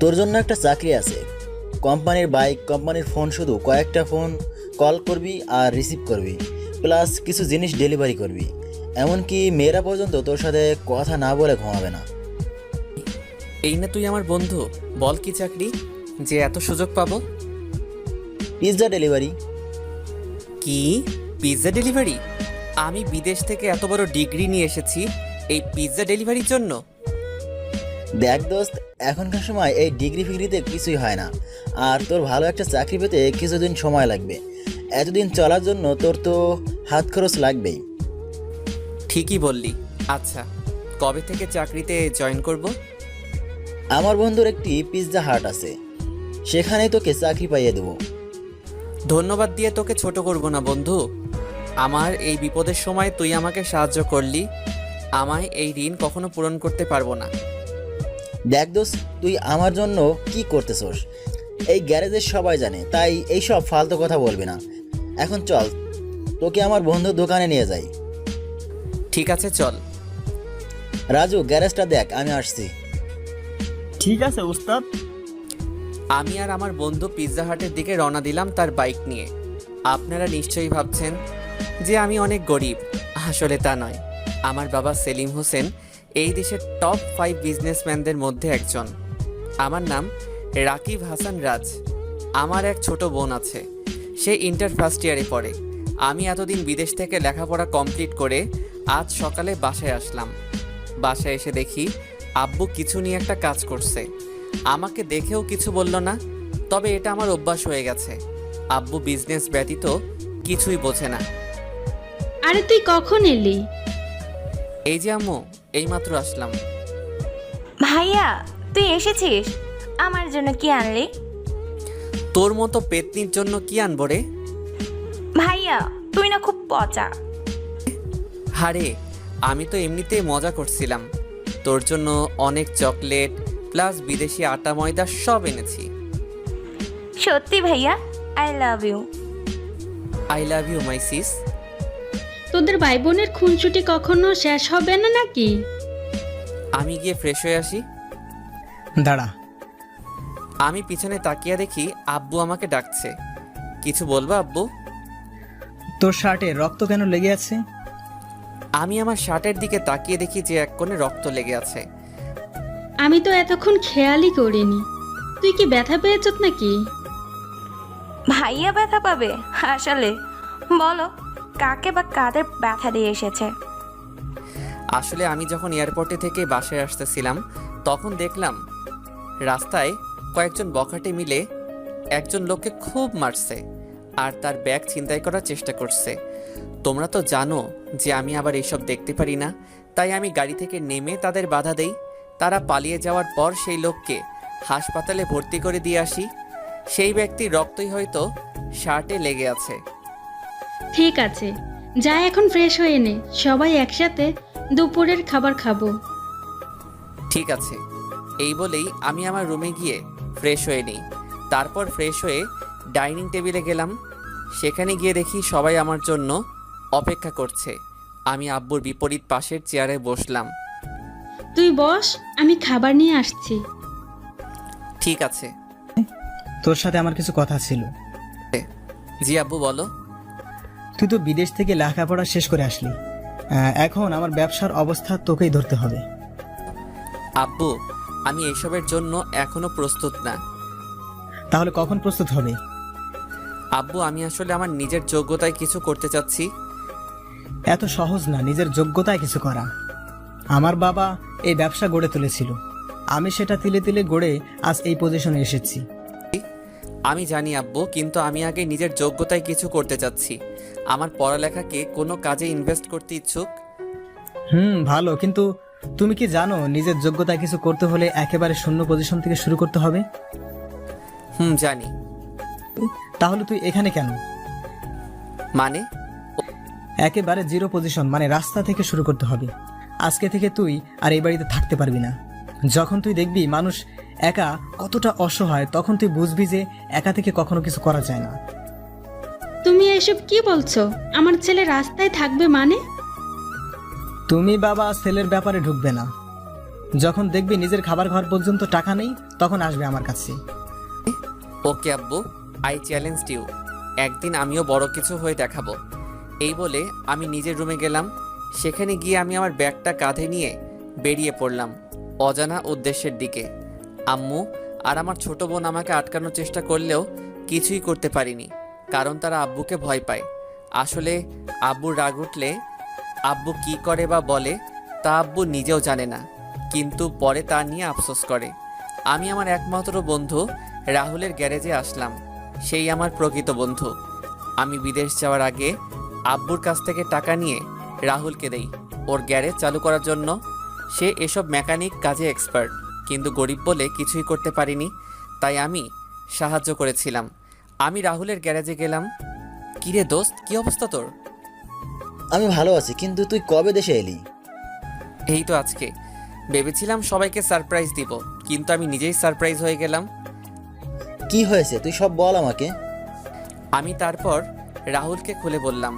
তোর জন্য একটা চাকরি আছে। কোম্পানির বাইক, কোম্পানির ফোন, শুধু কয়েকটা ফোন কল করবি আর রিসিভ করবি, প্লাস কিছু জিনিস ডেলিভারি করবি। এমনকি মেয়েরা পর্যন্ত তোর সাথে কথা না বলে ঘুমাবে না। এই না তুই আমার বন্ধু, বল কি চাকরি যে এত সুযোগ পাবো? Pizza delivery. কি? Pizza delivery? আমি বিদেশ থেকে এত বড় ডিগ্রি নিয়ে এসেছি এই পিৎজা ডেলিভারির জন্য? দেখ দোস্ত, এখনকার সময় এই ডিগ্রি ফিগ্রিতে কিছুই হয় না। আর তোর ভালো একটা চাকরি পেতে কিছুদিন সময় লাগবে। এতদিন চলার জন্য তোর তো হাত খরচ লাগবেই। ঠিকই বললি। আচ্ছা, কবে থেকে চাকরিতে জয়েন করব? আমার বন্ধুর একটি পিৎজা হাট আছে, সেখানেই তোকে চাকরি পাইয়ে দেবো। ধন্যবাদ দিয়ে তোকে ছোট করব না বন্ধু। আমার এই বিপদের সময় তুই আমাকে সাহায্য করলি, আমায় এই ঋণ কখনো পূরণ করতে পারবো না। দেখ দোস্ত, তুই আমার জন্য কি করতেছস এই গ্যারেজের সবাই জানে, তাই এইসব ফালতু কথা বলবি না। এখন চল, তোকে আমার বন্ধুর দোকানে নিয়ে যাই। ঠিক আছে, চল। রাজু, গ্যারেজটা দেখ, আমি আসছি। ঠিক আছে উস্তাদ। আমি আর আমার বন্ধু পিৎজা হাটের দিকে রওনা দিলাম তার বাইক নিয়ে। আপনারা নিশ্চয়ই ভাবছেন যে আমি অনেক গরিব। আসলে তা নয়। আমার বাবা সেলিম হোসেন এই দেশের টপ 5 বিজনেসম্যানদের মধ্যে একজন। আমার নাম রাকিব হাসান রাজ। আমার এক ছোট বোন আছে, সে ইন্টার ফার্স্ট ইয়ারে পড়ে। আমি এতদিন বিদেশ থেকে লেখাপড়া কমপ্লিট করে আজ সকালে বাসায় আসলাম। বাসায় এসে দেখি আব্বু কিছু নিয়ে একটা কাজ করছে। আমাকে দেখেও কিছু বলল না, তবে এটা আমার অভ্যাস হয়ে গেছে। আব্বু বিজনেস ব্যতীত কিছুই বোঝে না। আরে তুই কখন এলি? এই যে আম্মু, এইমাত্র আসলাম। ভাইয়া, তুই এসেছিস? আমার জন্য কি আনলি? তোর মতো পেতনির জন্য কি আনবো রে? ভাইয়া, তুই না খুব পচা। হারে, আমি তো এমনিতেই মজা করছিলাম। তোর জন্য অনেক চকলেট প্লাস বিদেশি আটা ময়দা সব এনেছি। সত্যি ভাইয়া, I love you. I love you my sis. তোদের ভাই বোনের খুনসুটি কখনো শেষ হবে না নাকি? আমি গিয়ে ফ্রেশ হয়ে আসি। দাঁড়া। আমি পিছনে তাকিয়ে দেখি আব্বু আমাকে ডাকছে। কিছু বলবো আব্বু? তোর শার্টে রক্ত কেন লেগে আছে? আমি আমার শার্টের দিকে তাকিয়ে দেখি যে এক কোণে রক্ত লেগে আছে। আমি তো এতক্ষণ খেয়ালই করিনি। তুই কি ব্যথা পেয়েছত নাকি? ভাইয়া ব্যথা পাবে? আসলে বলো, কাকে বা কাদের ব্যথা দিয়ে এসেছে? আসলে আমি যখন এয়ারপোর্টে থেকে বাসায় আসতেছিলাম তখন দেখলাম রাস্তায় কয়েকজন বখাটে মিলে একজন লোককে খুব মারছে আর তার ব্যাগ ছিনতাই করার চেষ্টা করছে। তোমরা তো জানো যে আমি আবার এইসব দেখতে পারি না, তাই আমি গাড়ি থেকে নেমে তাদের বাধা দেই। তারা পালিয়ে যাওয়ার পর সেই লোককে হাসপাতালে ভর্তি করে দিয়ে আসি। সেই ব্যক্তির রক্তই হয়তো শার্টে লেগে আছে। ঠিক আছে, যা এখন ফ্রেশ হয়ে নে, সবাই একসাথে দুপুরের খাবার খাবো। ঠিক আছে। এই বলেই আমি আমার রুমে গিয়ে ফ্রেশ হয়ে নিই। তারপর ফ্রেশ হয়ে ডাইনিং টেবিলে গেলাম। সেখানে গিয়ে দেখি সবাই আমার জন্য অপেক্ষা করছে। আমি আব্বুর বিপরীত পাশের চেয়ারে বসলাম। তুই বস, আমি খাবার নিয়ে আসছি। ঠিক আছে। তোর সাথে আমার কিছু কথা ছিল। জি আব্বু, বলো। তুই তো বিদেশ থেকে লেখাপড়া শেষ করে আসলি, এখন আমার ব্যবসার অবস্থা তোকেই ধরতে হবে। আব্বু, আমি এসবের জন্য এখনো প্রস্তুত না। তাহলে কখন প্রস্তুত হবে? আব্বু, আমি আসলে আমার নিজের যোগ্যতায় কিছু করতে চাচ্ছি। এত সহজ না নিজের যোগ্যতায় কিছু করা। আমার বাবা এই ব্যবসা গড়ে তুলেছিল, আমি সেটা তিলে তিলে গড়ে আজ এই পজিশনে এসেছি। আমি জানি আব্বু, কিন্তু আমি আগে নিজের যোগ্যতায় কিছু করতে চাচ্ছি। আমার পড়ালেখাকে কোনো কাজে ইনভেস্ট করতে ইচ্ছুক। ভালো, কিন্তু তুমি কি জানো নিজের যোগ্যতায় কিছু করতে হলে একেবারে শূন্য পজিশন থেকে শুরু করতে হবে? জানি। তাহলে তুই এখানে কেন? মানে? একেবারে জিরো পজিশন, মানে রাস্তা থেকে শুরু করতে হবে। আজকে থেকে তুই আর এই বাড়িতে থাকতে পারবি না। যখন তুই দেখবি মানুষ একা কতটা অসহায়, তখন তুই বুঝবি যে একা থেকে কখনো কিছু করা যায় না। তুমি এসব কি বলছো? আমার ছেলে রাস্তায় থাকবে মানে? তুমি বাবা ছেলের ব্যাপারে ঢুকবে না। যখন দেখবি নিজের খাবার ঘর পর্যন্ত টাকা নেই তখন আসবে আমার কাছে। ওকে আব্বু, আই চ্যালেঞ্জ ইউ। একদিন আমিও বড় কিছু হয়ে দেখাবো। এই বলে আমি নিজের রুমে গেলাম। সেখানে গিয়ে আমি আমার ব্যাগটা কাঁধে নিয়ে বেরিয়ে পড়লাম অজানা উদ্দেশ্যের দিকে। আম্মু আর আমার ছোট বোন আমাকে আটকানোর চেষ্টা করলেও কিছুই করতে পারিনি, কারণ তারা আব্বুকে ভয় পায়। আসলে আব্বুর রাগ উঠলে আব্বু কি করে বা বলে তা আব্বু নিজেও জানে না, কিন্তু পরে তা নিয়ে আফসোস করে। আমি আমার একমাত্র বন্ধু রাহুলের গ্যারেজে আসলাম। সেই আমার প্রকৃত বন্ধু। আমি বিদেশ যাওয়ার আগে আব্বুর কাছ থেকে টাকা নিয়ে রাহুলকে দেই ওর গ্যারেজ চালু করার জন্য। সে এসব মেকানিক কাজে এক্সপার্ট, কিন্তু গরিব বলে কিছুই করতে পারিনি, তাই আমি সাহায্য করেছিলাম। আমি রাহুলের গ্যারেজে গেলাম। কিরে দোস্ত, কি অবস্থা তোর? আমি ভালো আছি, কিন্তু তুই কবে দেশে এলি? এই তো আজকে। ভেবেছিলাম সবাইকে সারপ্রাইজ দিব, কিন্তু আমি নিজেই সারপ্রাইজ হয়ে গেলাম। কি হয়েছে তুই সব বল আমাকে। আমি তারপর রাহুলকে খুলে বললাম।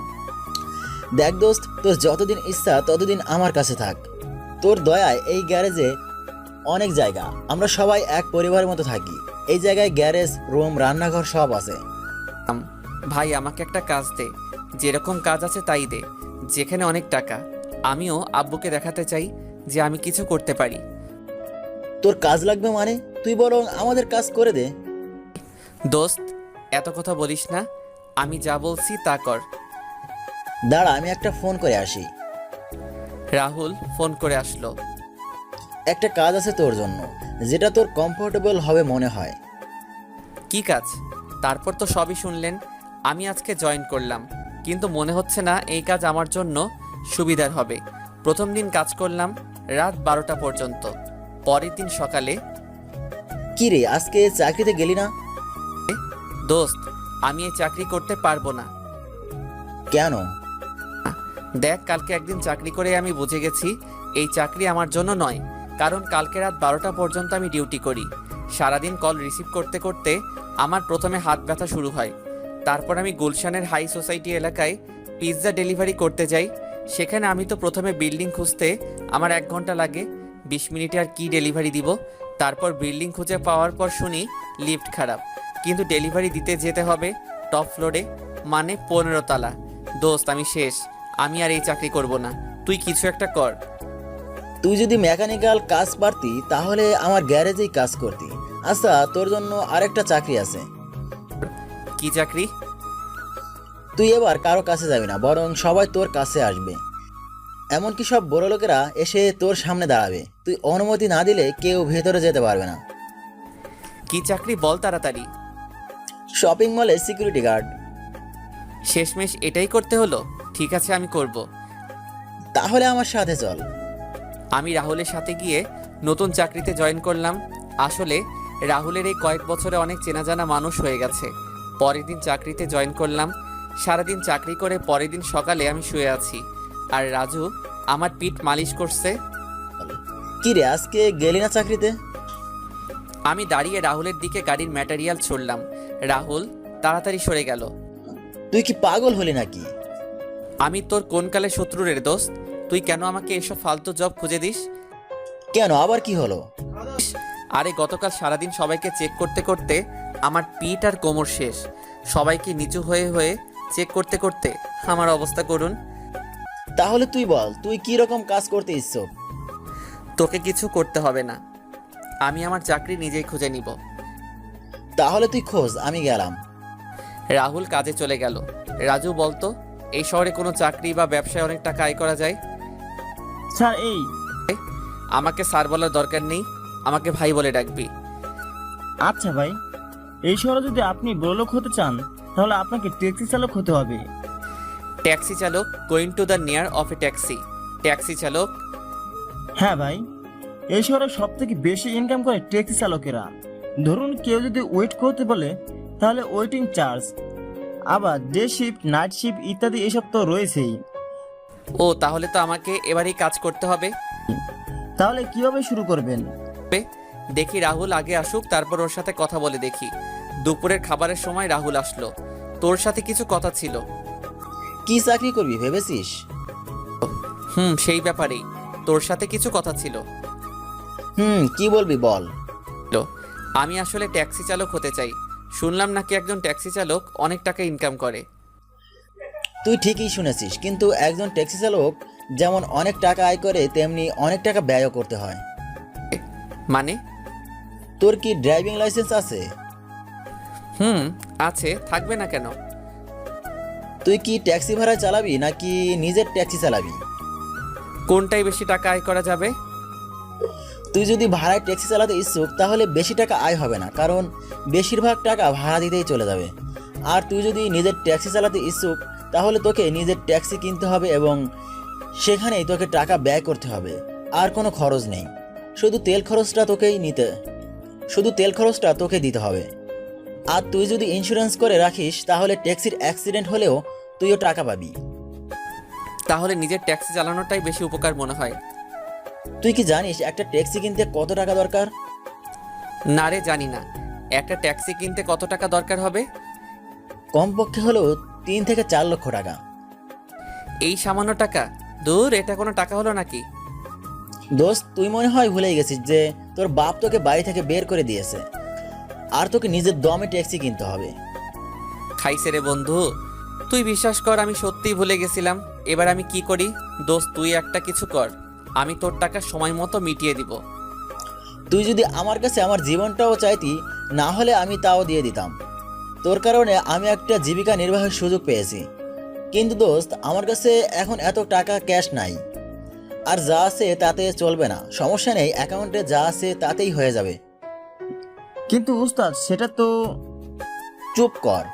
দেখ দোস্ত, তোর যতদিন ইচ্ছা ততদিন আমার কাছে থাক। তোর দয়ায় এই গ্যারেজে অনেক জায়গা, আমরা সবাই এক পরিবারের মতো থাকি। এই জায়গায় গ্যারেজ, রুম, রান্নাঘর সব আছে। ভাই আমাকে একটা কাজ দে, যেরকম কাজ আছে তাই দে, যেখানে অনেক টাকা। আমিও আব্বুকে দেখাতে চাই যে আমি কিছু করতে পারি। তোর কাজ লাগবে মানে? তুই বরং আমাদের কাজ করে দে। দোস্ত এত কথা বলিস না, আমি যা বলছি তা কর। দাঁড়া, আমি একটা ফোন করে আসি। রাহুল ফোন করে আসলো। একটা কাজ আছে তোর জন্য, যেটা তোর কমফোর্টেবল হবে মনে হয়। কি কাজ? তারপর তো সবই শুনলেন। আমি আজকে জয়েন করলাম, কিন্তু মনে হচ্ছে না এই কাজ আমার জন্য সুবিধার হবে। প্রথম দিন কাজ করলাম রাত 12টা পর্যন্ত। পরের দিন সকালে। কি রে, আজকে চাকরিতে গেলি না? দোস্ত আমি এই চাকরি করতে পারবো না। কেন? দেখ, কালকে একদিন চাকরি করে আমি বুঝে গেছি এই চাকরি আমার জন্য নয়। কারণ কালকে রাত 12টা পর্যন্ত আমি ডিউটি করি। সারাদিন কল রিসিভ করতে করতে আমার প্রথমে হাত ব্যথা শুরু হয়। তারপর আমি গুলশানের হাই সোসাইটি এলাকায় পিৎজা ডেলিভারি করতে যাই। সেখানে আমি তো প্রথমে বিল্ডিং খুঁজতে আমার 1 ঘন্টা লাগে। 20 মিনিটে আর কি ডেলিভারি দিব। তারপর বিল্ডিং খুঁজে পাওয়ার পর শুনি লিফট খারাপ, কিন্তু ডেলিভারি দিতে যেতে হবে টপ ফ্লোরে, মানে 15 তলা। দোস্ত আমি শেষ, আমি আর এই চাকরি করব না। তুই কিছু একটা কর। তুই যদি মেকানিক্যাল কাজ পারতি তাহলে আমার গ্যারেজেই কাজ করতি। আচ্ছা, তোর জন্য আরেকটা চাকরি আছে। কি চাকরি? তুই এবার কারো কাছে যাবি না, বরং সবাই তোর কাছে আসবে। এমনকি সব বড় লোকেরা এসে তোর সামনে দাঁড়াবে। তুই অনুমতি না দিলে কেউ ভেতরে যেতে পারবে না। কি চাকরি বল তাড়াতাড়ি। শপিং মলে সিকিউরিটি গার্ড। শেষমেশ এটাই করতে হলো। ঠিক আছে, আমি করব। তাহলে আমার সাথে চল। আমি রাহুলের সাথে গিয়ে নতুন চাকরিতে জয়েন করলাম। আসলে রাহুলের এই কয়েক বছরে অনেক চেনা জানা মানুষ হয়ে গেছে। পরের দিন চাকরিতে জয়েন করলাম। সারাদিন চাকরি করে পরের দিন সকালে আমি শুয়ে আছি, আর রাজু আমার পিঠ মালিশ করছে। কি রে, আজকে গেলি না চাকরিতে? আমি দাঁড়িয়ে রাহুলের দিকে গাড়ির ম্যাটেরিয়াল ছুড়লাম। রাহুল তাড়াতাড়ি সরে গেল। তুই কি পাগল হলি নাকি? আমি তোর কোন কালে শত্রু রে দোস্ত? তুই কেন আমাকে এসব ফালতু জব খুঁজে দিস? কেন, আবার কি হলো? আরে গতকাল সারাদিন সবাইকে চেক করতে করতে আমার পিঠ আর কোমর শেষ। সবাইকে নিচু হয়ে হয়ে চেক করতে করতে আমার অবস্থা করুন। তাহলে তুই বল, তুই কি রকম কাজ করতে ইচ্ছুক? তোকে কিছু করতে হবে না, আমি আমার চাকরি নিজেই খুঁজে নিব। তাহলে তুই খোঁজ, আমি গেলাম। রাহুল কাজে চলে গেল। রাজু বলতো, এই শহরে কোনো চাকরি বা ব্যবসায় অনেক টাকা আয় করা যায়? স্যার এই আমাকে স্যার বলার দরকার নেই, আমাকে ভাই বলে ডাকবি। আচ্ছা ভাই, এই শহরে যদি আপনি বড়লোক হতে চান তাহলে আপনাকে ট্যাক্সি চালক হতে হবে। ট্যাক্সি চালক? Going to the near of a taxi. Taxi চালক? হ্যাঁ ভাই, এই শহরে সব থেকে বেশি ইনকাম করে ট্যাক্সি চালকেরা। ধরুন কেউ যদি ওয়েট করতে বলে তাহলে ওয়েটিং চার্জ, আবার ডে শিফট, নাইট শিফট ইত্যাদি এসব তো রয়েছেই। ও, তাহলে তো আমাকে এবারেই কাজ করতে হবে। তাহলে কিভাবে শুরু করবেন? দেখি রাহুল আগে আসুক, তারপর ওর সাথে কথা বলে দেখি। দুপুরের খাবারের সময় রাহুল আসলো। তোর সাথে কিছু কথা ছিল। কি চাকরি করবি ভেবেছিস? সেই ব্যাপারেই তোর সাথে কিছু কথা ছিল। কি বলবি বল। লো, আমি আসলে ট্যাক্সি চালক হতে চাই। শুনলাম নাকি একজন ট্যাক্সি চালক অনেক টাকা ইনকাম করে। তুই ঠিকই শুনেছিস, কিন্তু একজন ট্যাক্সি চালক যেমন অনেক টাকা আয় করে, তেমনি অনেক টাকা ব্যয়ও করতে হয়। মানে? তোর কি ড্রাইভিং লাইসেন্স আছে? আছে, থাকবে না কেন? তুই কি ট্যাক্সি ভাড়া চালাবি নাকি নিজের ট্যাক্সি চালাবি? কোনটাই বেশি টাকা আয় করা যাবে? তুই যদি ভাড়ায় ট্যাক্সি চালাতে ইচ্ছুক তাহলে বেশি টাকা আয় হবে না, কারণ বেশিরভাগ টাকা ভাড়া দিতেই চলে যাবে। আর তুই যদি নিজের ট্যাক্সি চালাতে ইচ্ছুক তাহলে তোকে নিজের ট্যাক্সি কিনতে হবে এবং সেখানেই তোকে টাকা ব্যয় করতে হবে। আর কোনো খরচ নেই, শুধু তেল খরচটা তোকে দিতে হবে। আর তুই যদি ইন্স্যুরেন্স করে রাখিস তাহলে ট্যাক্সির অ্যাক্সিডেন্ট হলেও তুইও টাকা পাবি। তাহলে নিজের ট্যাক্সি চালানোটাই বেশি উপকার মনে হয়। তুই কি জানিস একটা ট্যাক্সি কিনতে কত টাকা দরকার? না রে, জানি না। একটা ট্যাক্সি কিনতে কত টাকা দরকার হবে? কমপক্ষে হলেও 3 থেকে 4 লক্ষ টাকা। এই সামান্য টাকা? দূর, এটা কোনো টাকা হলো নাকি? দোস্ত, তুই মনে হয় ভুলেই গেছিস যে তোর বাপ তোকে বাড়ি থেকে বের করে দিয়েছে, আর তোকে নিজের দমে ট্যাক্সি কিনতে হবে। খাইছে রে বন্ধু, তুই বিশ্বাস কর আমি সত্যিই ভুলে গেছিলাম। এবার আমি কি করি? দোস্ত, তুই একটা কিছু কর, আমি তোর টাকা সময় মতো মিটিয়ে দিব। তুই যদি আমার কাছে আমার জীবনটাও চাইতি, না হলে আমি তাও দিয়ে দিতাম। তোর কারণে আমি একটা জীবিকা নির্বাহের সুযোগ পেয়েছি। কিন্তু দোস্ত, আমার কাছে এখন এত টাকা ক্যাশ নাই, আর যা আছে তাতে চলবে না। সমস্যা নেই, অ্যাকাউন্টে যা আছে তাতেই হয়ে যাবে। কিন্তু উস্তাদ, সেটা তো... চুপ কর।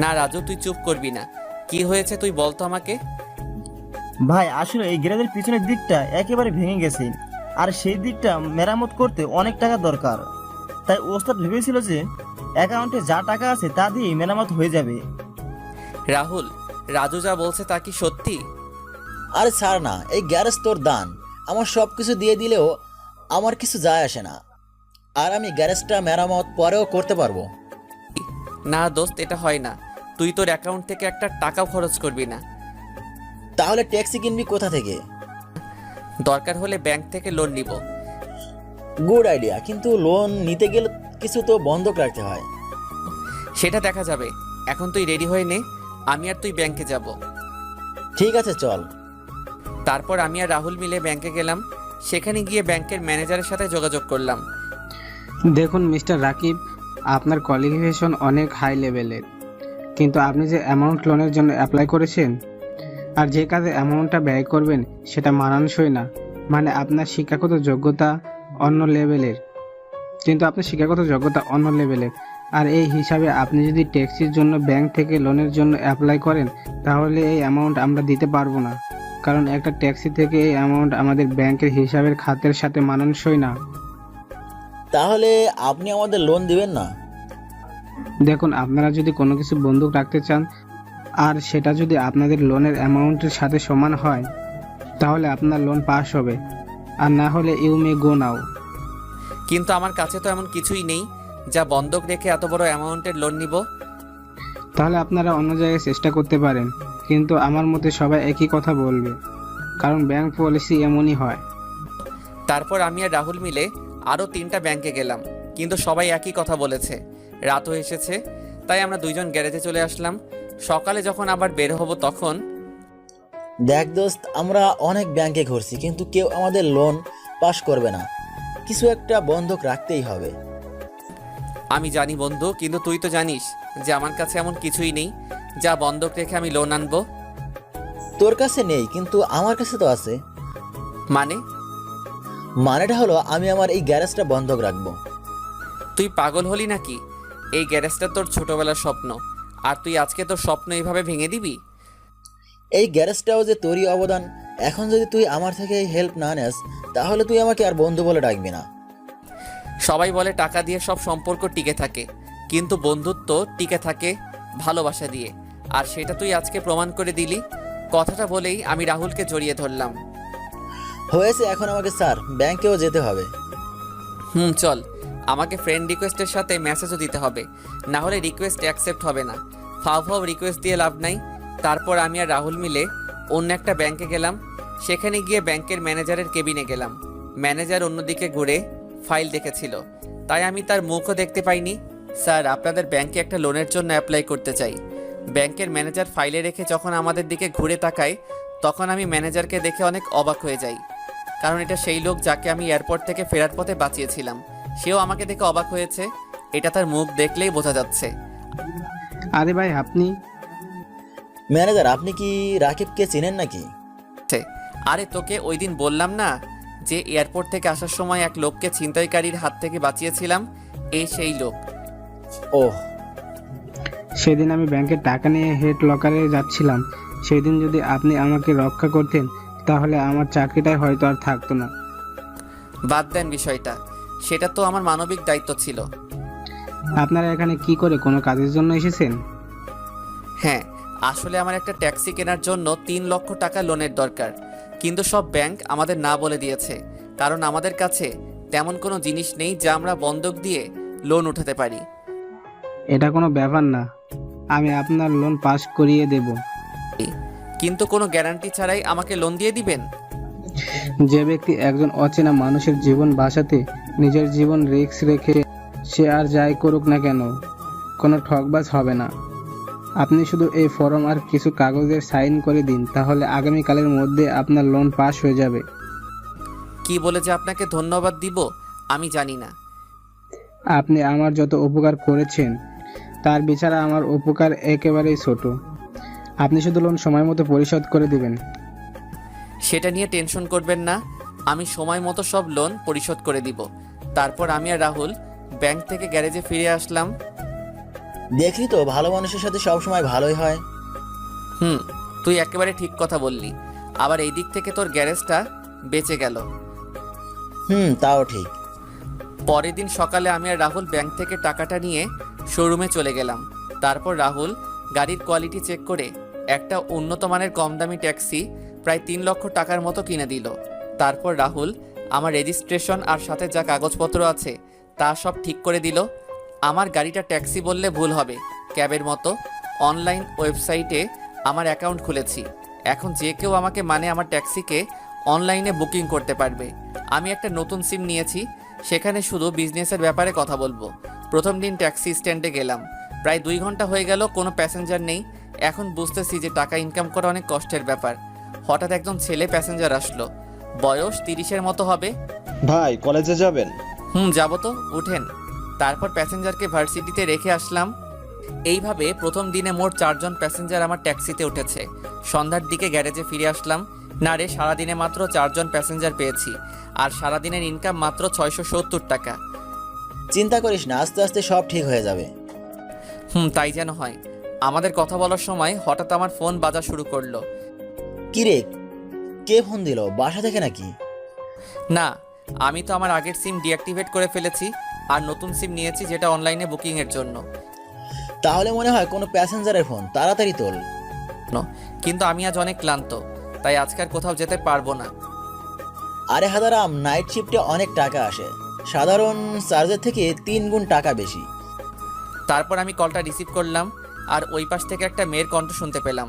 না রাজু, তুই চুপ করবি না। কি হয়েছে তুই বল তো আমাকে। ভাই, আসলে এই গ্যারেজের পিছনের দিকটা একেবারে ভেঙে গেছে, আর সেই দিকটা মেরামত করতে অনেক টাকা দরকার। তাই ওস্তাদ ভেবেছিল যে অ্যাকাউন্টে যা টাকা আছে তা দিয়েই মেরামত হয়ে যাবে। রাহুল, রাজু যা বলছে তা কি সত্যি? আরে ছাড় না, এই গ্যারেজ তোর দান। আমার সব কিছু দিয়ে দিলেও আমার কিছু যায় আসে না, আর আমি গ্যারেজটা মেরামত পরেও করতে পারবো। না দোস্ত, এটা হয় না। তুই তোর অ্যাকাউন্ট থেকে একটা টাকাও খরচ করবি না। তাহলে ট্যাক্সি কিনবি কোথা থেকে? দরকার হলে ব্যাংক থেকে লোন নিব। গুড আইডিয়া, কিন্তু লোন নিতে গেলে কিছু তো বন্ধক রাখতে হয়। সেটা দেখা যাবে। এখন তুই রেডি হয়ে নে, আমি আর তুই ব্যাংকে যাব। ঠিক আছে, চল। তারপর আমি আর রাহুল মিলে ব্যাংকে গেলাম। সেখানে গিয়ে ব্যাংকের ম্যানেজারের সাথে যোগাযোগ করলাম। দেখুন মিস্টার রাকিব, আপনার কোয়ালিফিকেশন অনেক হাই লেভেলের, কিন্তু আপনি যে অ্যামাউন্ট লোনের জন্য অ্যাপ্লাই করেছেন আর যে কাজে অ্যামাউন্টটা ব্যয় করবেন সেটা মানানসই না। মানে আপনার শিক্ষাগত যোগ্যতা অন্য লেভেলের, আর এই হিসাবে আপনি যদি ট্যাক্সির জন্য ব্যাংক থেকে লোনের জন্য অ্যাপ্লাই করেন তাহলে এই অ্যামাউন্ট আমরা দিতে পারবো না, কারণ একটা ট্যাক্সি থেকে এই অ্যামাউন্ট আমাদের ব্যাংকের হিসাবের খাতের সাথে মানানসই না। তাহলে আপনি আমাদের লোন দিবেন না? দেখুন, আপনারা যদি কোনো কিছু বন্ধক রাখতে চান আর সেটা যদি আপনাদের লোনের অ্যামাউন্টের সাথে সমান হয় তাহলে আপনার লোন পাস হবে, আর না হলে ইউ মে গো নাও। কিন্তু আমার কাছে তো এমন কিছুই নেই যা বন্ধক রেখে এত বড় অ্যামাউন্টের লোন নিব। তাহলে আপনারা অন্য জায়গায় চেষ্টা করতে পারেন, কিন্তু আমার মতে সবাই একই কথা বলবে, কারণ ব্যাংক পলিসি এমনই হয়। তারপর আমি আর রাহুল মিলে আরও 3টা ব্যাংকে গেলাম, কিন্তু সবাই একই কথা বলেছে। রাতও এসেছে, তাই আমরা দুইজন গ্যারেজে চলে আসলাম। সকালে যখন আবার বের হব তখন... দেখ দোস্ত, আমরা অনেক ব্যাংকে ঘুরছি, কিন্তু কেউ আমাদের লোন পাস করবে না। কিছু একটা বন্ধক রাখতেই হবে। আমি জানি বন্ধু, কিন্তু তুই তো জানিস যে আমার কাছে এমন কিছুই নেই যা বন্ধক রেখে আমি লোন আনবো। তোর কাছে নেই, কিন্তু আমার কাছে তো আছে। মানেটা হলো আমি আমার এই গ্যারেজটা বন্ধক রাখবো। তুই পাগল হলি নাকি? এই গ্যারেজটা তোর ছোটবেলার স্বপ্ন, আর তুই আজকে তোর স্বপ্ন এইভাবে ভেঙে দিবি? এই গ্যারেজটাও যে তোরই অবদান। এখন যদি তুই আমার থেকে এই হেল্প না নেস তাহলে তুই আমাকে আর বন্ধু বলে ডাকবি না। সবাই বলে টাকা দিয়ে সব সম্পর্ক টিকে থাকে, কিন্তু বন্ধুত্ব টিকে থাকে ভালোবাসা দিয়ে, আর সেটা তুই আজকে প্রমাণ করে দিলি। কথাটা বলেই আমি রাহুলকে জড়িয়ে ধরলাম। হয়েছে, এখন আমাকে স্যার ব্যাংকেও যেতে হবে। চল। আমাকে ফ্রেন্ড রিকোয়েস্টের সাথে মেসেজও দিতে হবে, না হলে রিকোয়েস্ট অ্যাকসেপ্ট হবে না। ফাও রিকোয়েস্ট দিয়ে লাভ নাই। তারপর আমি আর রাহুল মিলে অন্য একটা ব্যাংকে গেলাম। সেখানে গিয়ে ব্যাংকের ম্যানেজারের কেবিনে গেলাম। ম্যানেজার অন্যদিকে ঘুরে ফাইল দেখেছিল, তাই আমি তার মুখও দেখতে পাইনি। স্যার, আপনাদের ব্যাংকে একটা লোনের জন্য অ্যাপ্লাই করতে চাই। ব্যাংকের ম্যানেজার ফাইলে রেখে যখন আমাদের দিকে ঘুরে তাকায়, তখন আমি ম্যানেজারকে দেখে অনেক অবাক হয়ে যাই, কারণ এটা সেই লোক যাকে আমি এয়ারপোর্ট থেকে ফেরার পথে বাঁচিয়েছিলাম। সেও আমাকে দেখে অবাক হয়েছে, এটা তার মুখ দেখলেই বোঝা যাচ্ছে। আরে ভাই, আপনি? ম্যানেজার, আপনি কি রাকিবকে চেনেন নাকি? আরে তোকে ওই দিন বললাম না যে এয়ারপোর্ট থেকে আসার সময় এক লোককে ছিনতাইকারীর হাত থেকে বাঁচিয়েছিলাম, এই সেই লোক। ওহ, সেদিন আমি ব্যাংকের টাকা নিয়ে হেড লকারে যাচ্ছিলাম। সেদিন যদি আপনি আমাকে রক্ষা করতেন তাহলে আমার চাকরিটাই হয়তো আর থাকতো না। বাদ দেন বিষয়টা, সেটা তো আমার মানবিক দায়িত্ব ছিল। আপনারা এখানে কি করে, কোনো কাজের জন্য এসেছেন? হ্যাঁ, আসলে আমার একটা ট্যাক্সি কেনার জন্য 3 লক্ষ টাকা লোনের দরকার, কিন্তু সব ব্যাংক আমাদের না বলে দিয়েছে, কারণ আমাদের কাছে তেমন কোনো জিনিস নেই যা আমরা বন্ধক দিয়ে লোন উঠাতে পারি। এটা কোনো ব্যাপার না, আমি আপনার লোন পাস করিয়ে দেব। কিন্তু কোনো গ্যারান্টি ছাড়াই আমাকে লোন দিয়ে দিবেন? যে ব্যক্তি একজন অচেনা মানুষের জীবন বাঁচাতে নিজের জীবন রিস্ক রেখে, সে আর যাই করুক না কেন, কোনো ঠকবাজ হবে না। আপনি শুধু এই ফর্ম আর কিছু কাগজের সাইন করে দিন, তাহলে আগামীকালের মধ্যে আপনার লোন পাস হয়ে যাবে। কি বলে যে আপনাকে ধন্যবাদ দিব আমি জানি না। আপনি আমার যত উপকার করেছেন তার বিচারে আমার উপকার একেবারেই ছোট। আপনি শুধু লোন সময় মতো পরিশোধ করে দিবেন। সেটা নিয়ে টেনশন করবেন না, আমি সময় মতো সব লোন পরিশোধ করে দিব। তারপর আমি আর রাহুল ব্যাংক থেকে গ্যারেজে ফিরে আসলাম। দেখলি তো, ভালো মানুষের সাথে সবসময় ভালোই হয়। তুই একেবারে ঠিক কথা বললি। আবার এই দিক থেকে তোর গ্যারেজটা বেঁচে গেল। তাও ঠিক। পরের দিন সকালে আমি আর রাহুল ব্যাংক থেকে টাকাটা নিয়ে শোরুমে চলে গেলাম। তারপর রাহুল গাড়ির কোয়ালিটি চেক করে একটা উন্নত মানের কম দামি ট্যাক্সি প্রায় 3 লক্ষ টাকার মতো কিনে দিল। তারপর রাহুল আমার রেজিস্ট্রেশন আর সাথে যা কাগজপত্র আছে তা সব ঠিক করে দিল। আমার গাড়িটা ট্যাক্সি বললে ভুল হবে, ক্যাবের মতো। অনলাইন ওয়েবসাইটে আমার অ্যাকাউন্ট খুলেছি, এখন যে কেউ আমাকে মানে আমার ট্যাক্সিকে অনলাইনে বুকিং করতে পারবে। আমি একটা নতুন সিম নিয়েছি, সেখানে শুধু বিজনেসের ব্যাপারে কথা বলবো। প্রথম দিন ট্যাক্সি স্ট্যান্ডে গেলাম, প্রায় 2 ঘন্টা হয়ে গেল, কোনো প্যাসেঞ্জার নেই। এখন বুঝতেছি যে টাকা ইনকাম করা অনেক কষ্টের ব্যাপার। হঠাৎ একজন ছেলে প্যাসেঞ্জার আসলো, বয়স 30-এর মতো হবে। ভাই, কলেজে যাবেন? যাবো তো, উঠেন। তারপর প্যাসেঞ্জারকে ভার্সিটিতে রেখে আসলাম। এইভাবে প্রথম দিনে মোট 4 জন প্যাসেঞ্জার আমার ট্যাক্সিতে উঠেছে। সন্ধ্যার দিকে গ্যারেজে ফিরে আসলাম। না রে, সারাদিনে মাত্র 4 জন প্যাসেঞ্জার পেয়েছি, আর সারাদিনের ইনকাম মাত্র 670 টাকা। চিন্তা করিস না, আস্তে আস্তে সব ঠিক হয়ে যাবে। তাই যেন হয়। আমাদের কথা বলার সময় হঠাৎ আমার ফোন বাজা শুরু করলো। কিরে, কে ফোন দিল? বাসা থেকে নাকি? না, আমি তো আমার আগের সিম ডিঅ্যাক্টিভেট করে ফেলেছি আর নতুন সিম নিয়েছি, যেটা অনলাইনে বুকিংয়ের জন্য। তাহলে মনে হয় কোনো প্যাসেঞ্জারের ফোন, তাড়াতাড়ি তোল। কিন্তু আমি আজ অনেক ক্লান্ত, তাই আজকে আর কোথাও যেতে পারবো না। আরে হাদারাম, নাইট শিফটে অনেক টাকা আসে, সাধারণ চার্জের থেকে 3 গুণ টাকা বেশি। তারপর আমি কলটা রিসিভ করলাম, আর ওই পাশ থেকে একটা মেয়ের কণ্ঠ শুনতে পেলাম।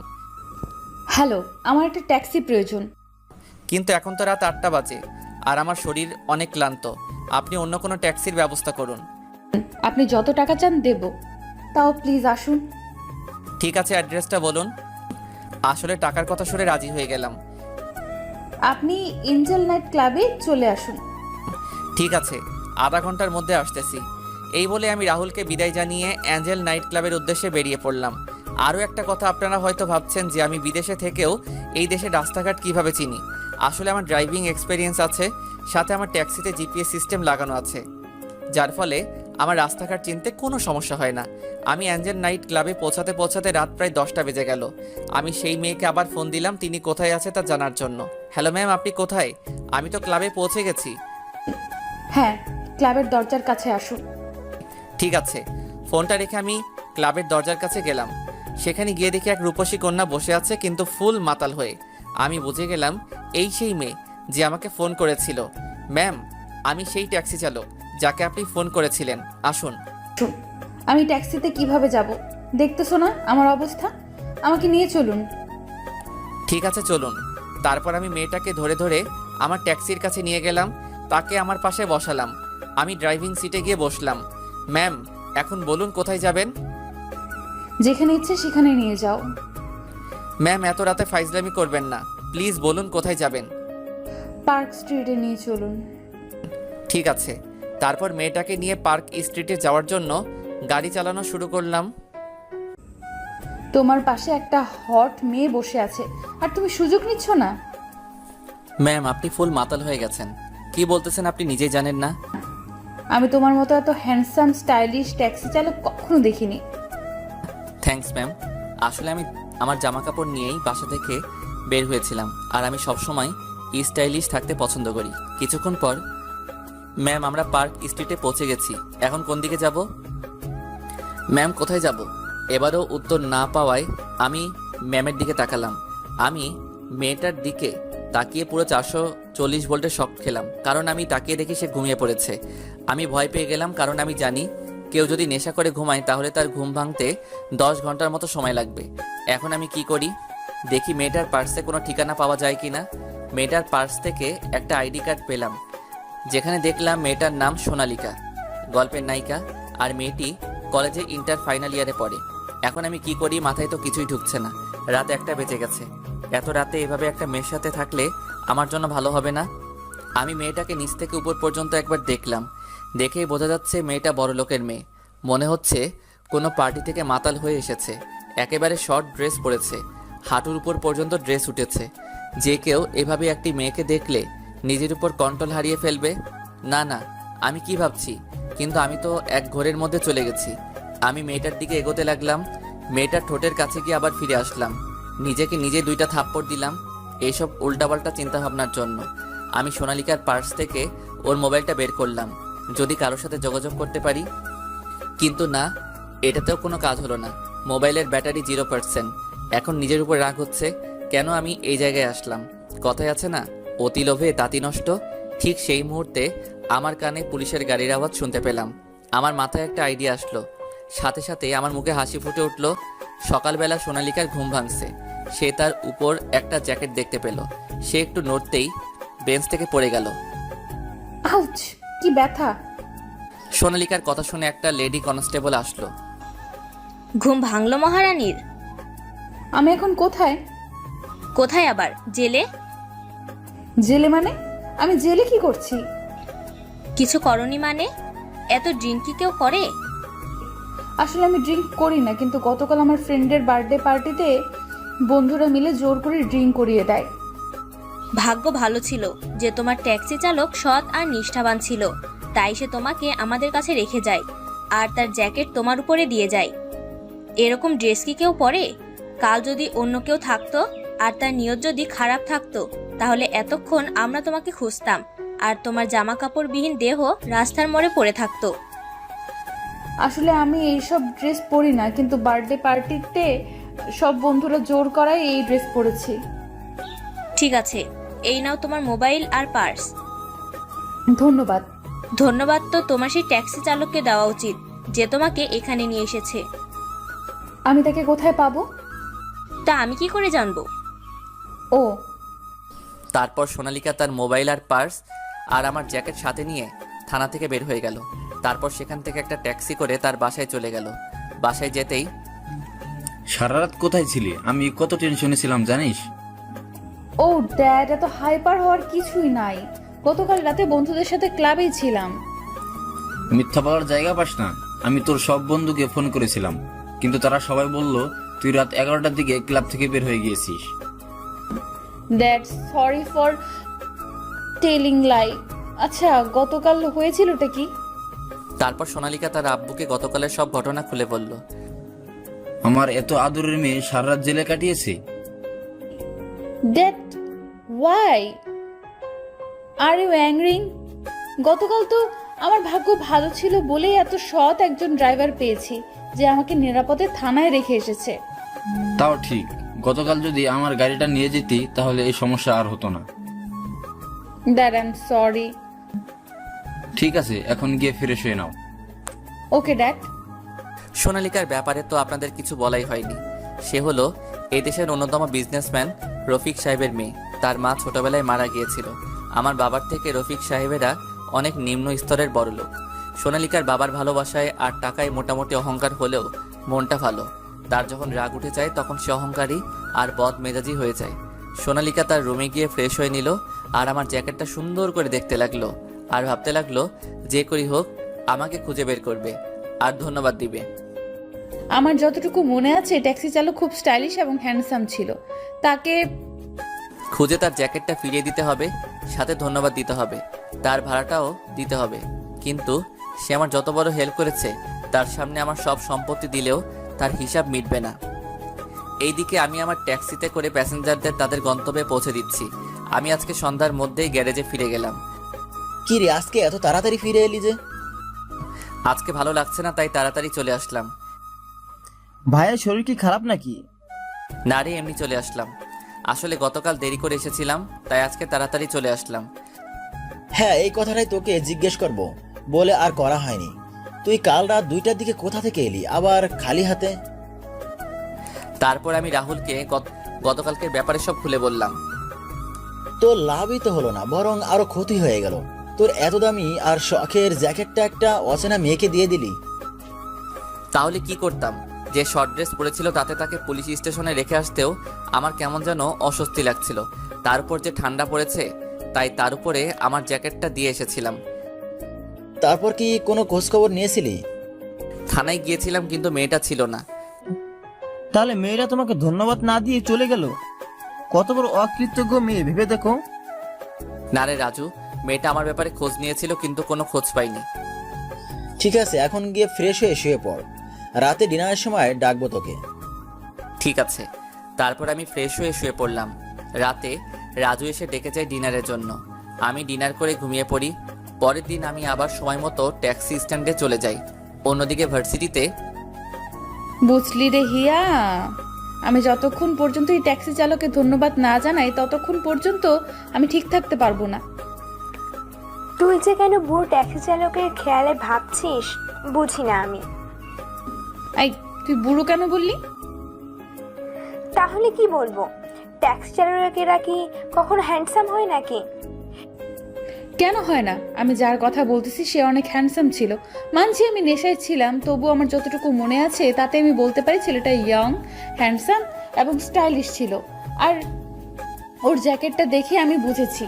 হ্যালো, আমার একটা ট্যাক্সি প্রয়োজন। কিন্তু এখন তো রাত 8টা বাজে আর আমার শরীর অনেক ক্লান্ত, আপনি অন্য কোনো ট্যাক্সির ব্যবস্থা করুন। আপনি যত টাকা চান দেব, তাও প্লিজ আসুন। ঠিক আছে, অ্যাড্রেসটা বলুন। আসলে টাকার কথা শুনে রাজি হয়ে গেলাম। আপনি এঞ্জেল নাইট ক্লাবে চলে আসুন। ঠিক আছে, আধা ঘন্টার মধ্যে আসতেছি। এই বলে আমি রাহুলকে বিদায় জানিয়ে অ্যাঞ্জেল নাইট ক্লাবের উদ্দেশ্যে বেরিয়ে পড়লাম। আরও একটা কথা, আপনারা হয়তো ভাবছেন যে আমি বিদেশে থেকেও এই দেশের রাস্তাঘাট কিভাবে চিনি। আসলে আমার ড্রাইভিং এক্সপিরিয়েন্স আছে, সাথে আমার ট্যাক্সিতে জিপিএস সিস্টেম লাগানো আছে, যার ফলে আমার রাস্তাঘাট চিনতে কোনো সমস্যা হয় না। আমি অ্যাঞ্জেল নাইট ক্লাবে পৌঁছাতে পৌঁছাতে রাত প্রায় 10টা বেজে গেল। আমি সেই মেয়েকে আবার ফোন দিলাম তিনি কোথায় আছে তা জানার জন্য। হ্যালো ম্যাম, আপনি কোথায়? আমি তো ক্লাবে পৌঁছে গেছি। হ্যাঁ, ক্লাবের দরজার কাছে আসুন। ঠিক আছে। ফোনটা রেখে আমি ক্লাবের দরজার কাছে গেলাম। সেখানে গিয়ে দেখি এক রূপসী কন্যা বসে আছে, কিন্তু ফুল মাতাল হয়ে। আমি বুঝে গেলাম এই সেই মেয়ে যে আমাকে ফোন করেছিল। ম্যাম, আমি সেই ট্যাক্সি চালক যাকে আপনি ফোন করেছিলেন, আসুন। আমি ট্যাক্সিতে কিভাবে যাব? দেখতেছো না আমার অবস্থা, আমাকে নিয়ে চলুন। ঠিক আছে, চলুন। তারপর আমি মেয়েটাকে ধরে ধরে আমার ট্যাক্সির কাছে নিয়ে গেলাম। তাকে আমার পাশে বসালাম। আমি ড্রাইভিং সিটে গিয়ে বসলাম। ম্যাম, এখন বলুন কোথায় যাবেন? যেখানে ইচ্ছে সেখানে নিয়ে যাও। ম্যাম, এত রাতে ফাইজলামি করবেন না, প্লিজ বলুন কোথায় যাবেন। পার্ক স্ট্রিটে নিয়ে চলুন। ঠিক আছে। তারপর মেয়েটাকে নিয়ে পার্ক স্ট্রিটে যাওয়ার জন্য গাড়ি চালানো শুরু করলাম। তোমার পাশে একটা হট মেয়ে বসে আছে আর তুমি সুযোগ নিচ্ছ না। ম্যাম, আপনি ফুল মাতাল হয়ে গেছেন। কি বলতেছেন আপনি নিজেই জানেন না? আমি তোমার মতো এত হ্যান্ডসাম স্টাইলিশ ট্যাক্সি চালক কখনো দেখিনি। Thanks ma'am. আসলে আমি আমার জামা কাপড় নিয়েই বাসা থেকে বের হয়েছিলাম, আর আমি সবসময় স্টাইলিশ থাকতে পছন্দ করি। কিছুক্ষণ পর ম্যাম, আমরা পার্ক স্ট্রিটে পৌঁছে গেছি। এখন কোন দিকে যাব? ম্যাম, কোথায় যাব? এবারও উত্তর না পাওয়ায় আমি ম্যামের দিকে তাকালাম। আমি মেয়েটার দিকে তাকিয়ে পুরো 440 ভোল্টের শক খেলাম, কারণ আমি তাকিয়ে দেখি সে ঘুমিয়ে পড়েছে। আমি ভয় পেয়ে গেলাম, কারণ আমি জানি কেউ যদি নেশা করে ঘুমায় তাহলে তার ঘুম ভাঙতে 10 ঘন্টার মতো সময় লাগবে। এখন আমি কি করি? দেখি মেয়েটার পার্সে কোনো ঠিকানা পাওয়া যায় কিনা। মেয়েটার পার্স থেকে একটা আইডি কার্ড পেলাম, যেখানে দেখলাম মেয়েটার নাম সোনালিকা, গল্পের নায়িকা, আর মেয়েটি কলেজে ইন্টার ফাইনাল ইয়ারে পড়ে। এখন আমি কি করি, মাথায় তো কিছুই ঢুকছে না। রাত 1টা বেজে গেছে। এত রাতে এভাবে একটা মেয়ের সাথে থাকলে আমার জন্য ভালো হবে না। আমি মেয়েটাকে নিচ থেকে উপর পর্যন্ত একবার দেখলাম। দেখেই বোঝা যাচ্ছে মেয়েটা বড় লোকের মেয়ে। মনে হচ্ছে কোনো পার্টি থেকে মাতাল হয়ে এসেছে। একেবারে শর্ট ড্রেস পরেছে, হাঁটুর উপর পর্যন্ত ড্রেস উঠেছে। যে কেউ এভাবে একটি মেয়েকে দেখলে নিজের উপর কন্ট্রোল হারিয়ে ফেলবে। না না, আমি কি ভাবছি, কিন্তু আমি তো এক ঘোরের মধ্যে চলে গেছি। আমি মেয়েটার দিকে এগোতে লাগলাম। মেয়েটার ঠোঁটের কাছে গিয়ে আবার ফিরে আসলাম। নিজেকে নিজে 2টা থাপ্পড় দিলাম এইসব উল্টাপাল্টা চিন্তাভাবনার জন্য। আমি সোনালিকার পার্স থেকে ওর মোবাইলটা বের করলাম, যদি কারোর সাথে যোগাযোগ করতে পারি। কিন্তু না, এটাতেও কোনো কাজ হলো না। মোবাইলের ব্যাটারি 0%। এখন নিজের উপর রাগ হচ্ছে, কেন আমি এই জায়গায় আসলাম। কথায় আছে না, অতি লোভে তাঁতি নষ্ট। ঠিক সেই মুহূর্তে আমার কানে পুলিশের গাড়ির আওয়াজ শুনতে পেলাম। আমার মাথায় একটা আইডিয়া আসলো, সাথে সাথে আমার মুখে হাসি ফুটে উঠল। সকালবেলা সোনালিকার ঘুম ভাঙছে। সে তার উপর একটা জ্যাকেট দেখতে পেল। সে একটু নড়তেই বেঞ্চ থেকে পড়ে গেল। আউচ, কি ব্যথা! সোনালিকার কথা শুনে একটা লেডি কনস্টেবল আসলো। ঘুম ভাঙলো মহারানীর? আমি এখন কোথায়? কোথায় আবার? জেলে? জেলে মানে? আমি জেলে কি করছি? কিছু করনি মানে? এত ড্রিঙ্ক কি কেউ করে? আসলে আমি ড্রিঙ্ক করি না, কিন্তু গতকাল আমার ফ্রেন্ডের বার্থডে পার্টিতে বন্ধুরা মিলে জোর করে ড্রিঙ্ক করিয়ে দেয়। ভাগ্য ভালো ছিল যে তোমার ট্যাক্সি চালক সৎ আর নিষ্ঠাবান ছিল, তাই সে তোমাকে আমাদের কাছে রেখে যায় আর তার জ্যাকেট তোমার উপরে দিয়ে যায়। এরকম ড্রেস কি কেউ পরে? কাল যদি অন্য কেউ থাকতো আর তার নিয়ত যদি খারাপ থাকতো, তাহলে এতক্ষণ আমরা তোমাকে খুঁজতাম আর তোমার জামা কাপড়বিহীন দেহ রাস্তার মোড়ে পড়ে থাকতো। আসলে আমি এইসব ড্রেস পরি না, কিন্তু বার্থডে পার্টিতে সব বন্ধুরা জোর করায় এই ড্রেস পরেছি। ঠিক আছে, এই নাও তোমার মোবাইল আর পার্স। ধন্যবাদ। ধন্যবাদ তো তোমার সেই ট্যাক্সি চালককে দেওয়া উচিত, যে তোমাকে এখানে নিয়ে এসেছে। আমি তাকে কোথায় পাবো? তা আমি কি করে জানবো? ও, তারপর সোনালিকা তার মোবাইল আর পার্স আর আমার জ্যাকেট সাথে নিয়ে থানা থেকে বের হয়ে গেল। তারপর সেখান থেকে একটা ট্যাক্সি করে তার বাসায় চলে গেল। বাসায় যেতেই, সারা রাত কোথায় ছিলি? আমি কত টেনশনে ছিলাম জানিস? ও ড্যাড, এত হাইপার হওয়ার কিছুই নাই। গতকাল রাতে বন্ধুদের সাথে ক্লাবেই ছিলাম। মিথ্যা বলার জায়গা পাস না। আমি তোর সব বন্ধুকে ফোন করেছিলাম, কিন্তু তারা সবাই বলল তুই রাত 11টার দিকে ক্লাব থেকে বের হয়ে গিয়েছিস। Dad, sorry for telling lie. আচ্ছা, গতকাল হয়েছিলটা কি? তারপর সোনালিকা তার আব্বুকে গতকালের সব ঘটনা খুলে বলল। আমার এত আদরের মেয়ে সারা রাত জেলে কাটিয়েছে। Dad, why are you angry? গতকাল তো আমার ভাগ্য ভালো ছিল বলেই এত সৎ একজন ড্রাইভার পেয়েছি যে আমাকে নিরাপদে থানায় রেখে এসেছে। তাও ঠিক, গতকাল যদি আমার গাড়িটা নিয়ে যেতি তাহলে এই সমস্যা আর হতো না। Dad, I am sorry. ঠিক আছে, এখন গিয়ে ফ্রেশ হয়ে নাও। Okay dad. সোনালিকার ব্যাপারে তো আপনাদের কিছু বলাই হয়নি। সে হলো এই দেশের অন্যতম বিজনেসম্যান রফিক সাহেবের মেয়ে। তার মা ছোটবেলায় মারা গিয়েছিল। আমার বাবার থেকে রফিক সাহেবেরা অনেক নিম্ন স্তরের বড়লোক। সোনালিকার বাবার ভালোবাসায় আর টাকায় মোটামুটি অহংকার হলেও মনটা ভালো। তার যখন রাগ উঠে যায় তখন সে অহংকারী আর বদ মেজাজি হয়ে যায়। সোনালিকা তার রুমে গিয়ে ফ্রেশ হয়ে নিল আর আমার জ্যাকেটটা সুন্দর করে দেখতে লাগলো আর ভাবতে লাগলো যে করি হোক আমাকে খুঁজে বের করবে আর ধন্যবাদ দিবে। আমার যতটুকু মনে আছে ট্যাক্সি চালক খুব স্টাইলিশ এবং হ্যান্ডসাম ছিল। তাকে খুঁজে তার জ্যাকেটটা ফিরিয়ে দিতে হবে, সাথে ধন্যবাদ দিতে হবে, তার ভাড়াটাও দিতে হবে। কিন্তু সে আমার যত বড় হেল্প করেছে তার সামনে আমার সব সম্পত্তি দিলেও তার হিসাব মিটবে না। এইদিকে আমি আমার ট্যাক্সিতে করে প্যাসেঞ্জারদের তাদের গন্তব্যে পৌঁছে দিচ্ছি। আমি আজকে সন্ধ্যার মধ্যেই গ্যারেজে ফিরে গেলাম। কি রে, আজকে এত তাড়াতাড়ি ফিরে এলি যে? আজকে ভালো লাগছে না তাই তাড়াতাড়ি চলে আসলাম। ভাইয়ের শরীর কি খারাপ নাকি? না রে, এমনি চলে আসলাম। আসলে গতকাল দেরি করে এসেছিলাম তাই আজকে তাড়াতাড়ি চলে আসলাম। হ্যাঁ, এই কথাটাই তোকে জিজ্ঞেস করব বলে আর করা হয়নি। তুই কাল রাত 2টার দিকে কোথা থেকে এলি, আবার খালি হাতে? তারপর আমি রাহুলকে গতকালকের ব্যাপারে সব খুলে বললাম। তোর লাভই তো হলো না, বরং আরো ক্ষতি হয়ে গেল। তোর এত দামি আর শখের জ্যাকেটটা একটা অচেনা মেয়েকে দিয়ে দিলি। তাহলে কি করতাম? যে শর্ট ড্রেস পরেছিল তাতে তাকে পুলিশ স্টেশনে রেখে আসতেও আমার কেমন যেন অস্বস্তি লাগছিল। তারপর যে ঠান্ডা পড়েছে তাই তার উপরে আমার জ্যাকেটটা দিয়ে এসেছিলাম। তারপর কি কোনো খোঁজ খবর নিয়েছিলি? থানায় গিয়েছিলাম কিন্তু মেয়েটা ছিল না। তাহলে মেয়েরা তোমাকে ধন্যবাদ না দিয়ে চলে গেল? কত বড় অকৃতজ্ঞ মেয়ে ভেবে দেখো। না রে রাজু, মেয়েটা আমার ব্যাপারে খোঁজ নিয়েছিল কিন্তু কোনো খোঁজ পাইনি। ঠিক আছে, এখন গিয়ে ফ্রেশ হয়ে শুয়ে পড়, রাতে ডিনারের সময় ডাকবো তোকে। ঠিক আছে। তারপর আমি ফ্রেশ হয়ে শুয়ে পড়লাম। রাতে রাজু এসে ডেকে যায় ডিনারের জন্য। আমি ডিনার করে ঘুমিয়ে পড়ি। পরের দিন আমি আবার সময় মতো ট্যাক্সি স্ট্যান্ডে চলে যাই। অন্যদিকে ভার্সিটিতে বুঝলি রে হিয়া, আমি যতক্ষণ পর্যন্ত এই ট্যাক্সি চালককে ধন্যবাদ না জানাই ততক্ষণ পর্যন্ত আমি ঠিক থাকতে পারবো না। তুই যে কেন বুড়ো ট্যাক্সি চালকের খেয়ালে ভাবছিস বুঝি না আমি। এই, তুই বুড়ো কেন বললি? তাহলে কি বলবো? ট্যাক্সি চালকেরা কি কখনো হ্যান্ডসাম হয় নাকি? কেন হয় না? আমি যার কথা বলতেছি সে অনেক হ্যান্ডসাম ছিল। মানছি আমি নেশায় ছিলাম, তবু আমার যতটুকু মনে আছে তাতে আমি বলতে পারি ছেলেটা ইয়ং, হ্যান্ডসাম এবং স্টাইলিশ ছিল। আর ওর জ্যাকেটটা দেখে আমি বুঝেছি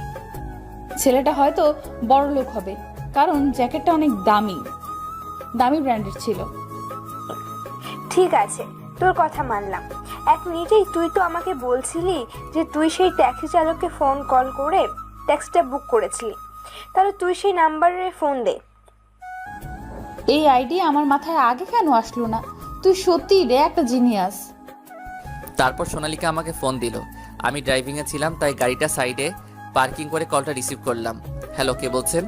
ছেলেটা হয়তো বড় লোক হবে, কারণ জ্যাকেটটা অনেক দামি ব্র্যান্ডের ছিল। ঠিক আছে, তোর কথা মানলাম। এক মিনিটেই তুই তো আমাকে বলছিলি যে তুই সেই ট্যাক্সি চালককে ফোন কল করে ট্যাক্সিটা বুক করেছিলি। তাহলে তুই সেই নাম্বারে ফোন দে। এই আইডিয়া আমার মাথায় আগে কেন আসলো না? তুই সত্যিই রে একটা জিনিয়াস। তারপর সোনালিকা আমাকে ফোন দিল। আমি ড্রাইভিংয়ে ছিলাম তাই গাড়িটা সাইডে পার্কিং করে কলটা রিসিভ করলাম। হ্যালো, কে বলছেন?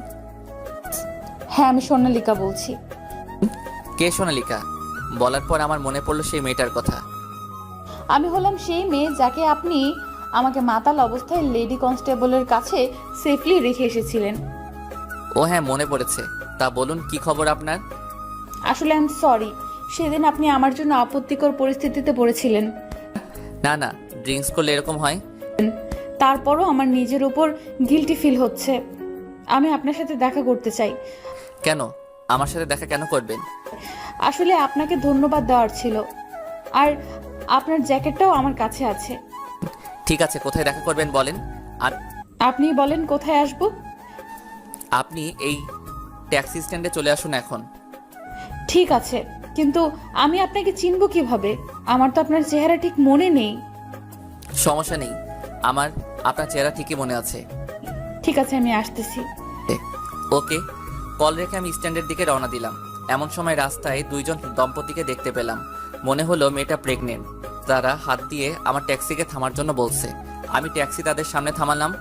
হ্যাঁ, আমি সোনালিকা বলছি। কে সোনালিকা? বলার পর আমার মনে পড়লো সেই মেয়েটার কথা। আমি হলাম সেই মেয়ে যাকে আপনি আমাকে মাতাল অবস্থায় লেডি কনস্টেবলের কাছে সেফলি রেখে এসেছিলেন। ও হ্যাঁ, মনে পড়েছে। তা বলুন, কি খবর আপনার? আসলে আই এম সরি, সেদিন আপনি আমার জন্য আপত্তিকর পরিস্থিতিতে পড়েছিলেন। না না, ড্রিঙ্কস করলে এরকম হয়। তারপরও আমার নিজের উপর গিল্টি ফিল হচ্ছে। আমি আপনার সাথে দেখা করতে চাই। কেন? আমার সাথে দেখা কেন করবেন? আসলে আপনাকে ধন্যবাদ দেওয়ার ছিল, আর আপনার জ্যাকেটটাও আমার কাছে আছে। ঠিক আছে, কোথায় দেখা করবেন বলেন। আর আপনি বলেন কোথায় আসব? আপনি এই ট্যাক্সি স্ট্যান্ডে চলে আসুন এখন। ঠিক আছে, কিন্তু আমি আপনাকে চিনব কিভাবে? আমার তো আপনার চেহারা ঠিক মনে নেই। সমস্যা নেই, আমার আপনার চেহারা ঠিকই মনে আছে। ঠিক আছে, আমি আসতেছি। ওকে। কল রেখে আমি স্ট্যান্ডের দিকে রওনা দিলাম। এমন সময় রাস্তায় দুইজন দম্পতিকে দেখতে পেলাম। মনে হলো মেয়েটা প্রেগনেন্ট। তারা হাত দিয়ে আমার ট্যাক্সিকে থামার জন্য বলছে। আমি ট্যাক্সি তাদের সামনে থামালাম।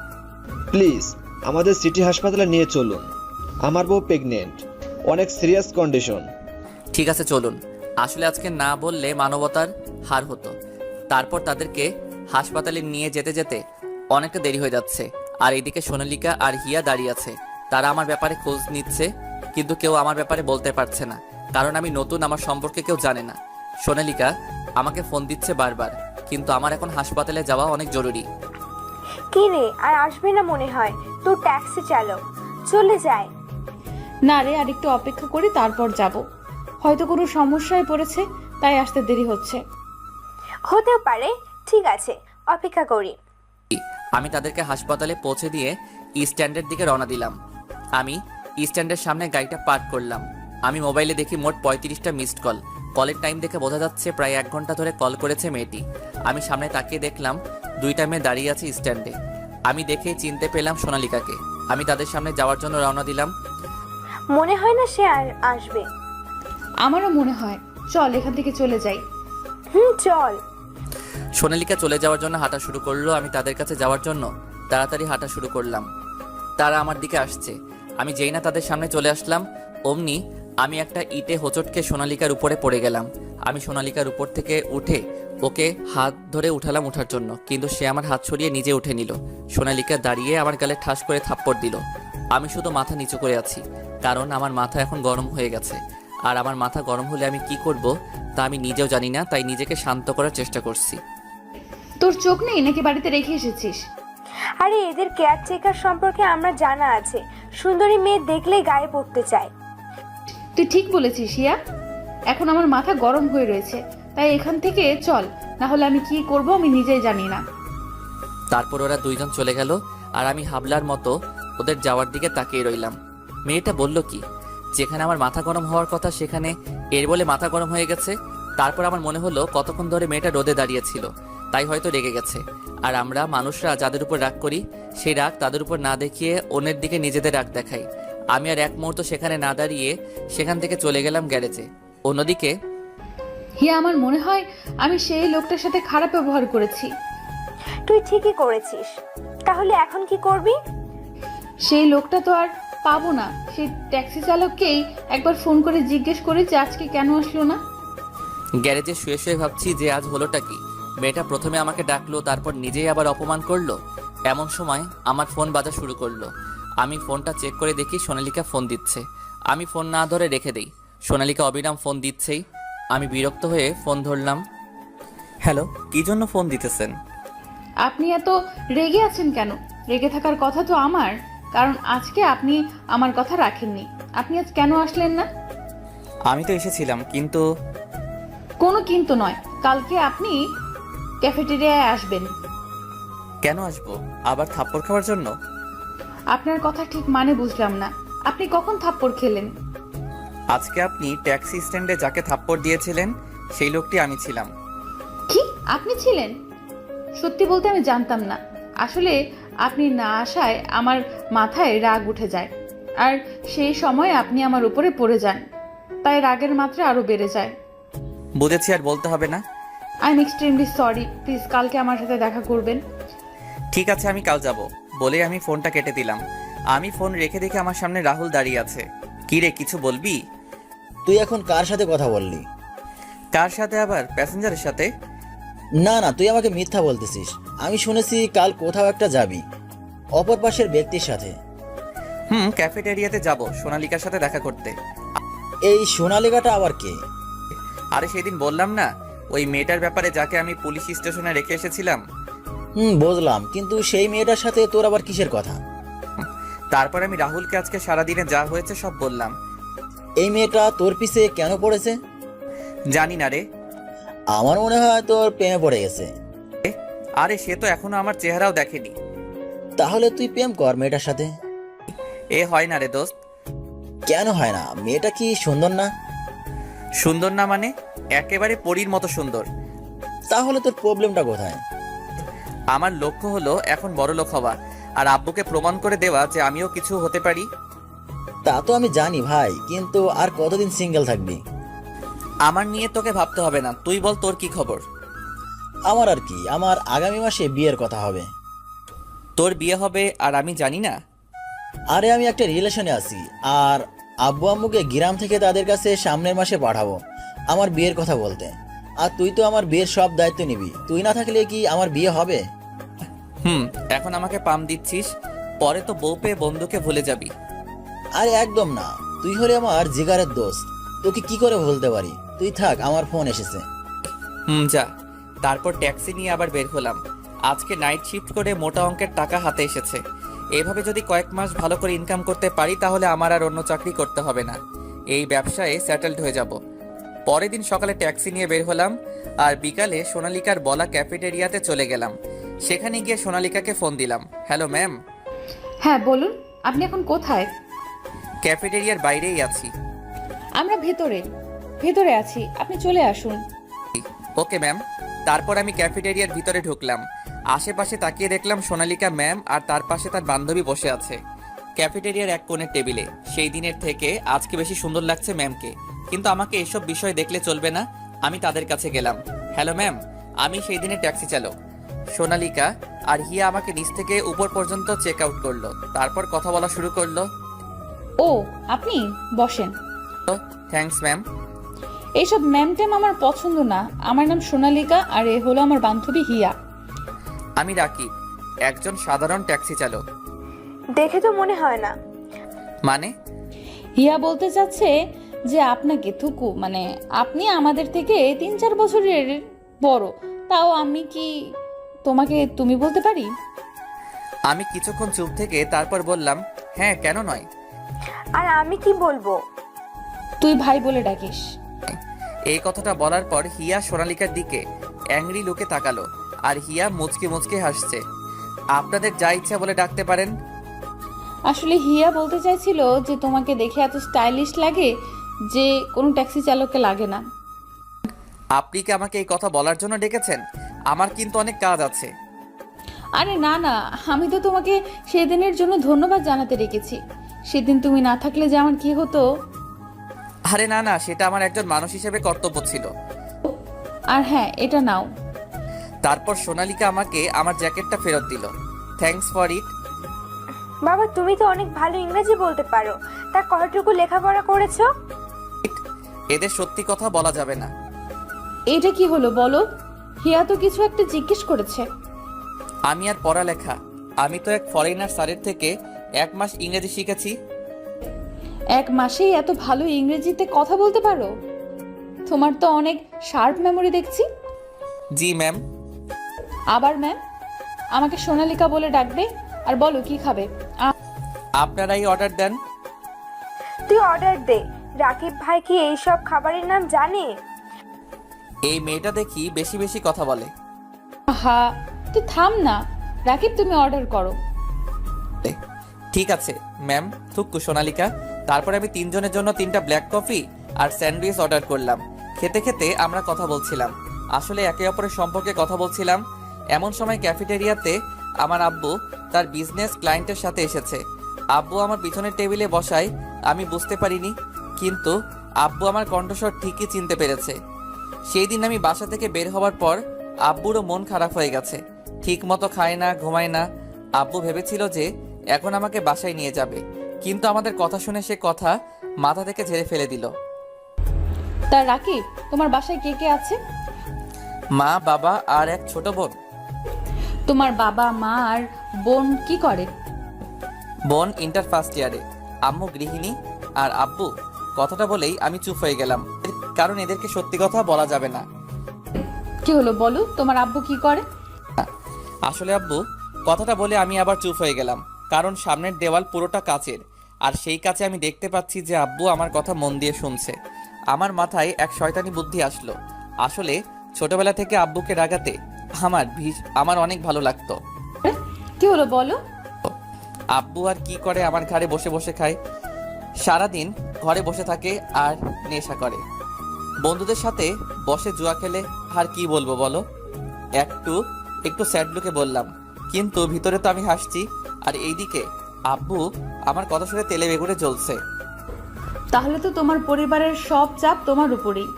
প্লিজ আমাদের সিটি হাসপাতালে নিয়ে চলুন, আমার বউ প্রেগনেন্ট, অনেক সিরিয়াস কন্ডিশন। ঠিক আছে, চলুন। আসলে আজকে না বললে মানবতার হার হতো। তারপর তাদেরকে হাসপাতালে নিয়ে যেতে যেতে অনেকটা দেরি হয়ে যাচ্ছে। আর এদিকে সোনালিকা আর হিয়া দাঁড়িয়ে আছে। তারা আমার ব্যাপারে খোঁজ নিচ্ছে, কিন্তু কেউ আমার ব্যাপারে বলতে পারছে না, কারণ আমি নতুন, আমার সম্পর্কে কেউ জানে না। সোনালিকা আমাকে ফোন দিচ্ছে বারবার, কিন্তু আমার এখন হাসপাতালে যাওয়া অনেক জরুরি। কি রে, আর আসবে না মনে হয়? তোর ট্যাক্সি চালক চলে যায়। না রে, আর একটু অপেক্ষা করি, তারপর যাব। হয়তো কোনো সমস্যায় পড়েছে, তাই আসতে দেরি হচ্ছে। হতেও পারে, ঠিক আছে, অপেক্ষা করি। আমি তাদেরকে হাসপাতালে পৌঁছে দিয়ে স্ট্যান্ডের দিকে রওনা দিলাম। আমি স্ট্যান্ডের সামনে গাড়িটা পার্ক করলাম। আমি মোবাইলে দেখি মোট 35টা মিসড কল। কলের টাইম দেখে বোঝা যাচ্ছে প্রায় 1 ঘন্টা ধরে কল করেছে মেয়েটি। আমি সামনে তাকিয়ে দেখলাম 2টা মেয়ে দাঁড়িয়ে আছে স্ট্যান্ডে। আমি দেখেই চিনতে পেলাম সোনালিকাকে। আমি তাদের সামনে যাওয়ার জন্য রওনা দিলাম। মনে হয় না সে আর আসবে। আমারও মনে হয়, চল এখান থেকে চলে যাই। চল। সোনালিকা চলে যাওয়ার জন্য হাঁটা শুরু করলো। আমি তাদের কাছে যাওয়ার জন্য তাড়াতাড়ি হাঁটা শুরু করলাম। তারা আমার দিকে আসছে। আমি যেই না তাদের সামনে চলে আসলাম, অমনি আমি একটা ইটে হোঁচটকে সোনালিকার উপরে পড়ে গেলাম। আমি সোনালিকার উপর থেকে উঠে ওকে হাত ধরে উঠালাম ওঠার জন্য, কিন্তু সে আমার হাত ছড়িয়ে নিজে উঠে নিল। সোনালিকা দাঁড়িয়ে আমার গালে ঠাস করে থাপ্পড় দিল। আমি শুধু মাথা নিচু করে আছি, কারণ আমার মাথা এখন গরম হয়ে গেছে। আর আমার মাথা গরম হলে আমি কি করব তা আমি নিজেও জানি না, তাই নিজেকে শান্ত করার চেষ্টা করছি। তোর চোখ নেই নাকি বাড়িতে রেখে এসেছিস? আরে এদের কেয়ারটেকার সম্পর্কে আমরা জানা আছে, সুন্দরী মেয়ে দেখলেই গায়ে পড়তে চায়। তুই ঠিক বলেছিস হিয়া, এখন আমার মাথা গরম হয়ে রয়েছে, তাই এখান থেকে চল, না হলে আমি কি করব আমি নিজেই জানি না। তারপর ওরা 2জন চলে গেল, আর আমি হাবলার মতো ওদের যাওয়ার দিকে তাকিয়ে রইলাম। মেয়েটা বলল কি, যেখানে আমার মাথা গরম হওয়ার কথা সেখানে এর বলে মাথা গরম হয়ে গেছে। তারপর আমার মনে হলো কতক্ষণ ধরে মেয়েটা রোদে দাঁড়িয়েছিল, তাই হয়তো রেগে গেছে। আর আমরা মানুষরা যাদের উপর রাগ করি, সেই রাগ তাদের উপর না দেখিয়ে অন্যের দিকে নিজেদের রাগ দেখাই। আমি আর এক মুহূর্ত সেখানে না দাঁড়িয়ে সেখান থেকে চলে গেলাম গ্যারেজে। অন্যদিকে হিয়া, আমার মনে হয় আমি সেই লোকটার সাথে খারাপ ব্যবহার করেছি। তুই ঠিকই করেছিস। তাহলে এখন কি করবি? সেই লোকটা তো আর পাবো না। সেই ট্যাক্সি চালককেই একবার ফোন করে জিজ্ঞেস করে যে আজকে কেন আসলো না। গ্যারেজে শুয়ে শুয়ে ভাবছি যে আজ হলোটা কি। মেয়েটা প্রথমে আমাকে ডাকলো, তারপর নিজেই আবার অপমান করলো। এমন সময় আমার ফোন বাজা শুরু করলো। আমি ফোনটা চেক করে দেখি সোনালিকা ফোন দিচ্ছে। আমি ফোন না ধরে রেখে দেই। সোনালিকা অবিরাম ফোন দিচ্ছেই। আমি বিরক্ত হয়ে ফোন ধরলাম। হ্যালো, কি জন্য ফোন দিতেছেন? আপনি এত রেগে আছেন কেন? রেগে থাকার কথা তো আমার, কারণ আজকে আপনি আমার কথা রাখেননি। আপনি আজ কেন আসলেন না? আমি তো এসেছিলাম, কিন্তু কোনো কিন্তু নয়, কালকে আপনি ক্যাফেটেরিয়ায় আসবেন। কেন আসবো? আবার থাপ্পড় খাওয়ার জন্য? আপনার কথা ঠিক মানে বুঝলাম না। আপনি কখন থাপ্পড় খেলেন? আজকে আপনি ট্যাক্সি স্ট্যান্ডে যাকে থাপ্পড় দিয়েছিলেন সেই লোকটি আমি ছিলাম। কি আপনি ছিলেন? সত্যি বলতে আমি জানতাম না। আসলে আপনি না আসায় আমার মাথায় রাগ উঠে যায়, আর সেই সময় আপনি আমার উপরে পড়ে যান, তাই রাগের মাত্রা আরো বেড়ে যায়। বুঝেছি, আর বলতে হবে না। I am extremely sorry. Please কালকে আমার সাথে দেখা করবেন। ঠিক আছে, আমি কাল যাব বলে আমি ফোনটা কেটে দিলাম। আমি ফোন রেখে দেখে আমার সামনে রাহুল দাঁড়িয়ে আছে। কি রে, কিছু বলবি? তুই এখন কার সাথে কথা বললি? কার সাথে আবার? প্যাসেঞ্জারের সাথে? না না, তুই আমাকে মিথ্যা বলতেছিস। আমি শুনেছি কাল কোথাও একটা যাবি, অপর পাশের ব্যক্তির সাথে। ক্যাফেটেরিয়াতে যাব সোনালিকার সাথে দেখা করতে। এই সোনালিকাটা আবার কে? আরে সেদিন বললাম না, ওই মেয়েটার ব্যাপারে, যাকে আমি পুলিশ স্টেশনে রেখে এসেছিলাম। বুঝলাম, কিন্তু সেই মেয়েটার সাথে তোর আবার কিসের কথা? তারপর আমি রাহুলকে আজকে সারাদিনে যা হয়েছে সব বললাম। এই মেয়েটা তোর পিছে কেন পড়েছে? জানি না রে। আমার মনে হয় তোর প্রেমে পড়ে গেছে। আরে সে তো এখনো আমার চেহারাও দেখেনি। তাহলে তুই প্রেম কর মেয়েটার সাথে। এ হয় না রে দোস্ত। কেন হয় না? মেয়েটা কি সুন্দর না? সুন্দর না মানে? একেবারে পরীর মতো সুন্দর। তাহলে তোর প্রবলেমটা কোথায়? আমার লক্ষ্য হলো এখন বড় লোক হওয়া, আর আব্বুকে প্রমাণ করে দেওয়া যে আমিও কিছু হতে পারি। তা তো আমি জানি ভাই, কিন্তু আর কতদিন সিঙ্গেল থাকবি? আমার নিয়ে তোকে ভাবতে হবে না, তুই বল তোর কি খবর? আমার আর কি, আমার আগামী মাসে বিয়ের কথা হবে। তোর বিয়ে হবে আর আমি জানি না? আরে আমি একটা রিলেশনে আছি, আর আব্বু আম্মুকে গ্রাম থেকে তাদের কাছে সামনের মাসে পাঠাবো আমার বিয়ের কথা বলতে। আর তুই তো আমার বিয়ের সব দায়িত্ব নিবি। তুই না থাকলে কি আমার বিয়ে হবে? এখন আমাকে পাম দিচ্ছিস, পরে তো বউ পেয়ে বন্ধুকে ভুলে যাবি। আরে একদম না, তুই হলে আমার জিগারের দোস্ত, তোকে কি করে ভুলতে পারি? তুই থাক, আমার ফোন এসেছে। যা। তারপর ট্যাক্সি নিয়ে আবার বের হলাম। আজকে নাইট শিফট করে মোটা অঙ্কের টাকা হাতে এসেছে। এভাবে যদি কয়েক মাস ভালো করে ইনকাম করতে পারি তাহলে আমার আর অন্য চাকরি করতে হবে না, এই ব্যবসায় সেটেলড হয়ে যাব। পরের দিন সকালে ট্যাক্সি নিয়ে বের হলাম আর বিকালে সোনালিকার বলা ক্যাফেটেরিয়াতে চলে গেলাম। সেখানে গিয়ে সোনালিকাকে ফোন দিলাম। Hello ma'am. হ্যাঁ বলুন, আপনি এখন কোথায়? ক্যাফেটেরিয়ার বাইরেই আছি। আমরা ভেতরে আছি, আপনি চলে আসুন। Okay ma'am. তারপর আমি ক্যাফেটেরিয়ার ভিতরে ঢুকলাম। আশেপাশে তাকিয়ে দেখলাম সোনালিকা ম্যাম আর তার পাশে তার বান্ধবী বসে আছে ক্যাফেটেরিয়ার এক কোণের টেবিলে। সেই দিনের থেকে আজকে বেশি সুন্দর লাগছে ম্যামকে, কিন্তু আমাকে এসব বিষয় দেখলে চলবে না। আমি তাদের কাছে গেলাম। হ্যালো ম্যাম, আমি সেই দিনের ট্যাক্সি চালক। সোনালিকা আর হিয়া আমাকে নিচ থেকে উপর পর্যন্ত চেক আউট করলো, তারপর কথা বলা শুরু করলো। ও আপনি বসেন। Thanks ma'am. এইসব ম্যাম ট্যাম আমার পছন্দ না। আমার নাম সোনালিকা আর এ হলো আমার বান্ধবী হিয়া। আমি রাকিব, একজন সাধারণ ট্যাক্সি চালক। দেখে তো মনে হয় না। মানে? হিয়া বলতে চাচ্ছে যে আপনাকে থুকু, মানে আপনি আমাদের থেকে 3-4 বছরের বড়, তাও আমি কি তোমাকে তুমি বলতে পারি? আমি কিছুক্ষণ চুপ থেকে তারপর বললাম, হ্যাঁ কেন নয়। আর আমি কি বলবো? তুই ভাই বলে ডাকিস। এই কথাটা বলার পর হিয়া সোনালিকার দিকে অ্যাংরি লুকে তাকালো আর হিয়া মুচকি মুচকি হাসছে। আপনাদের যা ইচ্ছা বলে ডাকতে পারেন। আসলে হিয়া বলতে চাইছিল যে তোমাকে দেখে এত স্টাইলিশ লাগে যে কোনো ট্যাক্সি চালককে লাগে না। আপনি কি আমাকে এই কথা বলার জন্য ডেকেছেন? আমার কিন্তু অনেক কাজ আছে। আরে না না, আমি তো তোমাকে সেদিনের জন্য ধন্যবাদ জানাতে রেখেছি। সেদিন তুমি না থাকলে যে আমার কি হতো। আরে না না, সেটা আমার একজন মানুষ হিসেবে কর্তব্য ছিল। আর হ্যাঁ, এটা নাও। তারপর সোনালিকা আমাকে আমার জ্যাকেটটা ফেরত দিল। Thanks for it. বাবা তুমি তো অনেক ভালো ইংরেজি বলতে পারো, তা কতটুকু লেখাপড়া করেছো? এদের সত্যি কথা বলা যাবে না। এটা কি হলো বলো? হিয়া তো কিছু একটা জিজ্ঞেস করেছে। আমি আর পড়ালেখা, আমি তো এক ফরেনার স্যারের থেকে 1 মাস ইংরেজি শিখেছি। 1 মাসেই এত ভালো ইংরেজিতে কথা বলতে পারো? তোমার তো অনেক শার্প মেমোরি দেখছি। জি ম্যাম। আবার ম্যাম? আমাকে সোনালিকা বলে ডাকবে। আর বলো কি খাবে? আপনারাই অর্ডার দেন। তুই অর্ডার দে। রাকিব ভাই কি এইসব খাবারের নাম জানে? এই মেয়েটা দেখি বেশি বেশি কথা বলে। আহা, তুই থাম না। রাকিব তুমি অর্ডার করো। ঠিক আছে ম্যাম। থুক্কু সোনালিকা। তারপর আমি 3 জনের জন্য 3টা ব্ল্যাক কফি আর স্যান্ডউইচ অর্ডার করলাম। খেতে খেতে আমরা কথা বলছিলাম, আসলে একে অপরের সম্পর্কে কথা বলছিলাম। এমন সময় ক্যাফেটেরিয়াতে আমার আব্বু তার বিজনেস ক্লায়েন্টের সাথে এসেছে। আব্বু আমার পিছনের টেবিলে বসায় আমি বুঝতে পারিনি, কিন্তু আব্বু আমার কণ্ঠস্বর ঠিকই চিনতে পেরেছে। সেই দিন আমি বাসা থেকে বের হওয়ার পর আব্বুরও মন খারাপ হয়ে গেছে। ঠিক মতো খায় না, ঘুমায় না। আব্বু ভেবেছিল যে এখন আমাকে বাসায় নিয়ে যাবে, কিন্তু আমাদের কথা শুনে সে কথা মাথা থেকে ঝেড়ে ফেলে দিল। তা রাকিব, তোমার বাসায় কে কে আছে? মা, বাবা আর এক ছোট বোন। তোমার বাবা মা আর বোন কি করে? বোন ইন্টার ফার্স্ট ইয়ারে, আম্মু গৃহিণী আর আব্বু। কথাটা বলেই আমি চুপ হয়ে গেলাম, কারণ এদেরকে সত্যি কথা বলা যাবে না। কি হলো বলো, তোমার আব্বু কি করে? আসলে আব্বু, কথাটা বলে আমি আবার চুপ হয়ে গেলাম, কারণ সামনের দেওয়াল পুরোটা কাচের, আর সেই কাছে আমি দেখতে পাচ্ছি যে আব্বু আমার কথা মন দিয়ে শুনছে। আমার মাথায় এক শয়তানি বুদ্ধি আসলো। আসলে ছোটবেলা থেকে আব্বুকে রাগাতে আমার অনেক ভালো লাগতো। কি হলো বলো? আব্বু আর কি করে, আমার ঘাড়ে বসে বসে খায়, সারাদিন ঘরে বসে থাকে আর নেশা করে, বন্ধুদের সাথে বসে জুয়া খেলে। আর কি বলবো বলো? একটু স্যাড লুকে বললাম, কিন্তু ভিতরে তো আমি হাসছি। আর এইদিকে আব্বু আমার কথা শুনে তেলে বেগুনে জ্বলছে। তাহলে তো তোমার পরিবারের সব চাপ তোমার উপরেই।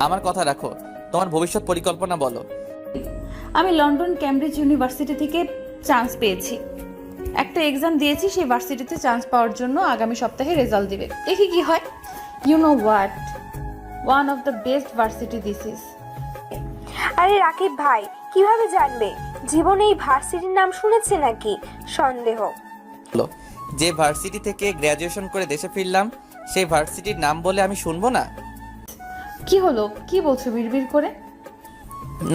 আমার কথা রাখো, তোমার ভবিষ্যৎ পরিকল্পনা বলো। আমি লন্ডন ক্যামব্রিজ ইউনিভার্সিটি থেকে চান্স পেয়েছি। একটা এক্সাম দিয়েছি, সেই ভার্সিটিতে চান্স পাওয়ার জন্য আগামী সপ্তাহে রেজাল্ট দিবে, দেখি কি হয়। You know what, one of the best varsity this is. আরে রাকিব ভাই, কিভাবে জানবে? জীবনে এই ভার্সিটির নাম শুনেছে নাকি? সন্দেহ। যে ভার্সিটি থেকে গ্র্যাজুয়েশন করে দেশে ফিরলাম, সেই ভার্সিটির নাম বলে আমি শুনবো না? কি হলো, কি বলছো বিড়বিড় করে?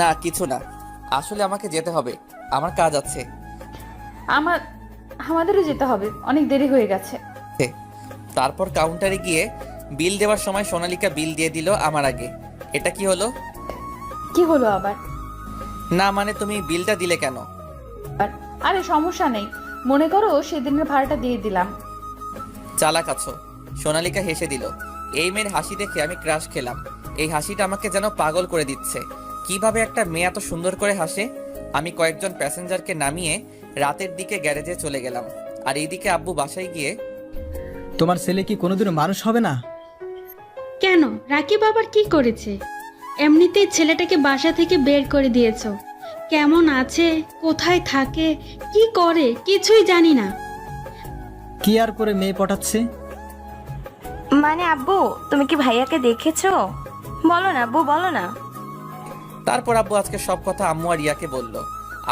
না কিছু না। আসলে আমাকে যেতে হবে, আমার কাজ আছে। আমাদেরও যেতে হবে, অনেক দেরি হয়ে গেছে। তারপর কাউন্টারে গিয়ে বিল দেওয়ার সময় সোনালিকা বিল দিয়ে দিল আমার আগে। এটা কি হলো? কি হলো আবার? না মানে তুমি বিলটা দিলে কেন? আরে সমস্যা নেই, মনে করো সেদিনের ভাড়াটা দিয়ে দিলাম। চালাক আছো। সোনালিকা হেসে দিল। এই মেয়ের হাসি দেখে আমি ক্রাশ খেলাম। এই হাসিটা আমাকে যেন পাগল করে দিচ্ছে। কিভাবে একটা মেয়ে এত সুন্দর করে হাসে? আমি কয়েকজন প্যাসেঞ্জারকে নামিয়ে রাতের দিকে গ্যারেজে চলে গেলাম। আর এইদিকে আব্বু বাসায় গিয়ে, তোমার ছেলে কি কোনোদিনও মানুষ হবে না? কেন, রাকিব আবার কি করেছে? এমনিতেই ছেলেটাকে বাসা থেকে বের করে দিয়েছো। কেমন আছে, কোথায় থাকে, কি করে কিছুই জানি না। কি আর করে মেয়ে পটাচ্ছে? মানে আব্বু, তুমি কি ভাইয়াকে দেখেছো? বলো না আব্বু, বলো না। তারপর আব্বু আজকে সব কথা আম্মু আর রিয়াকে বলল।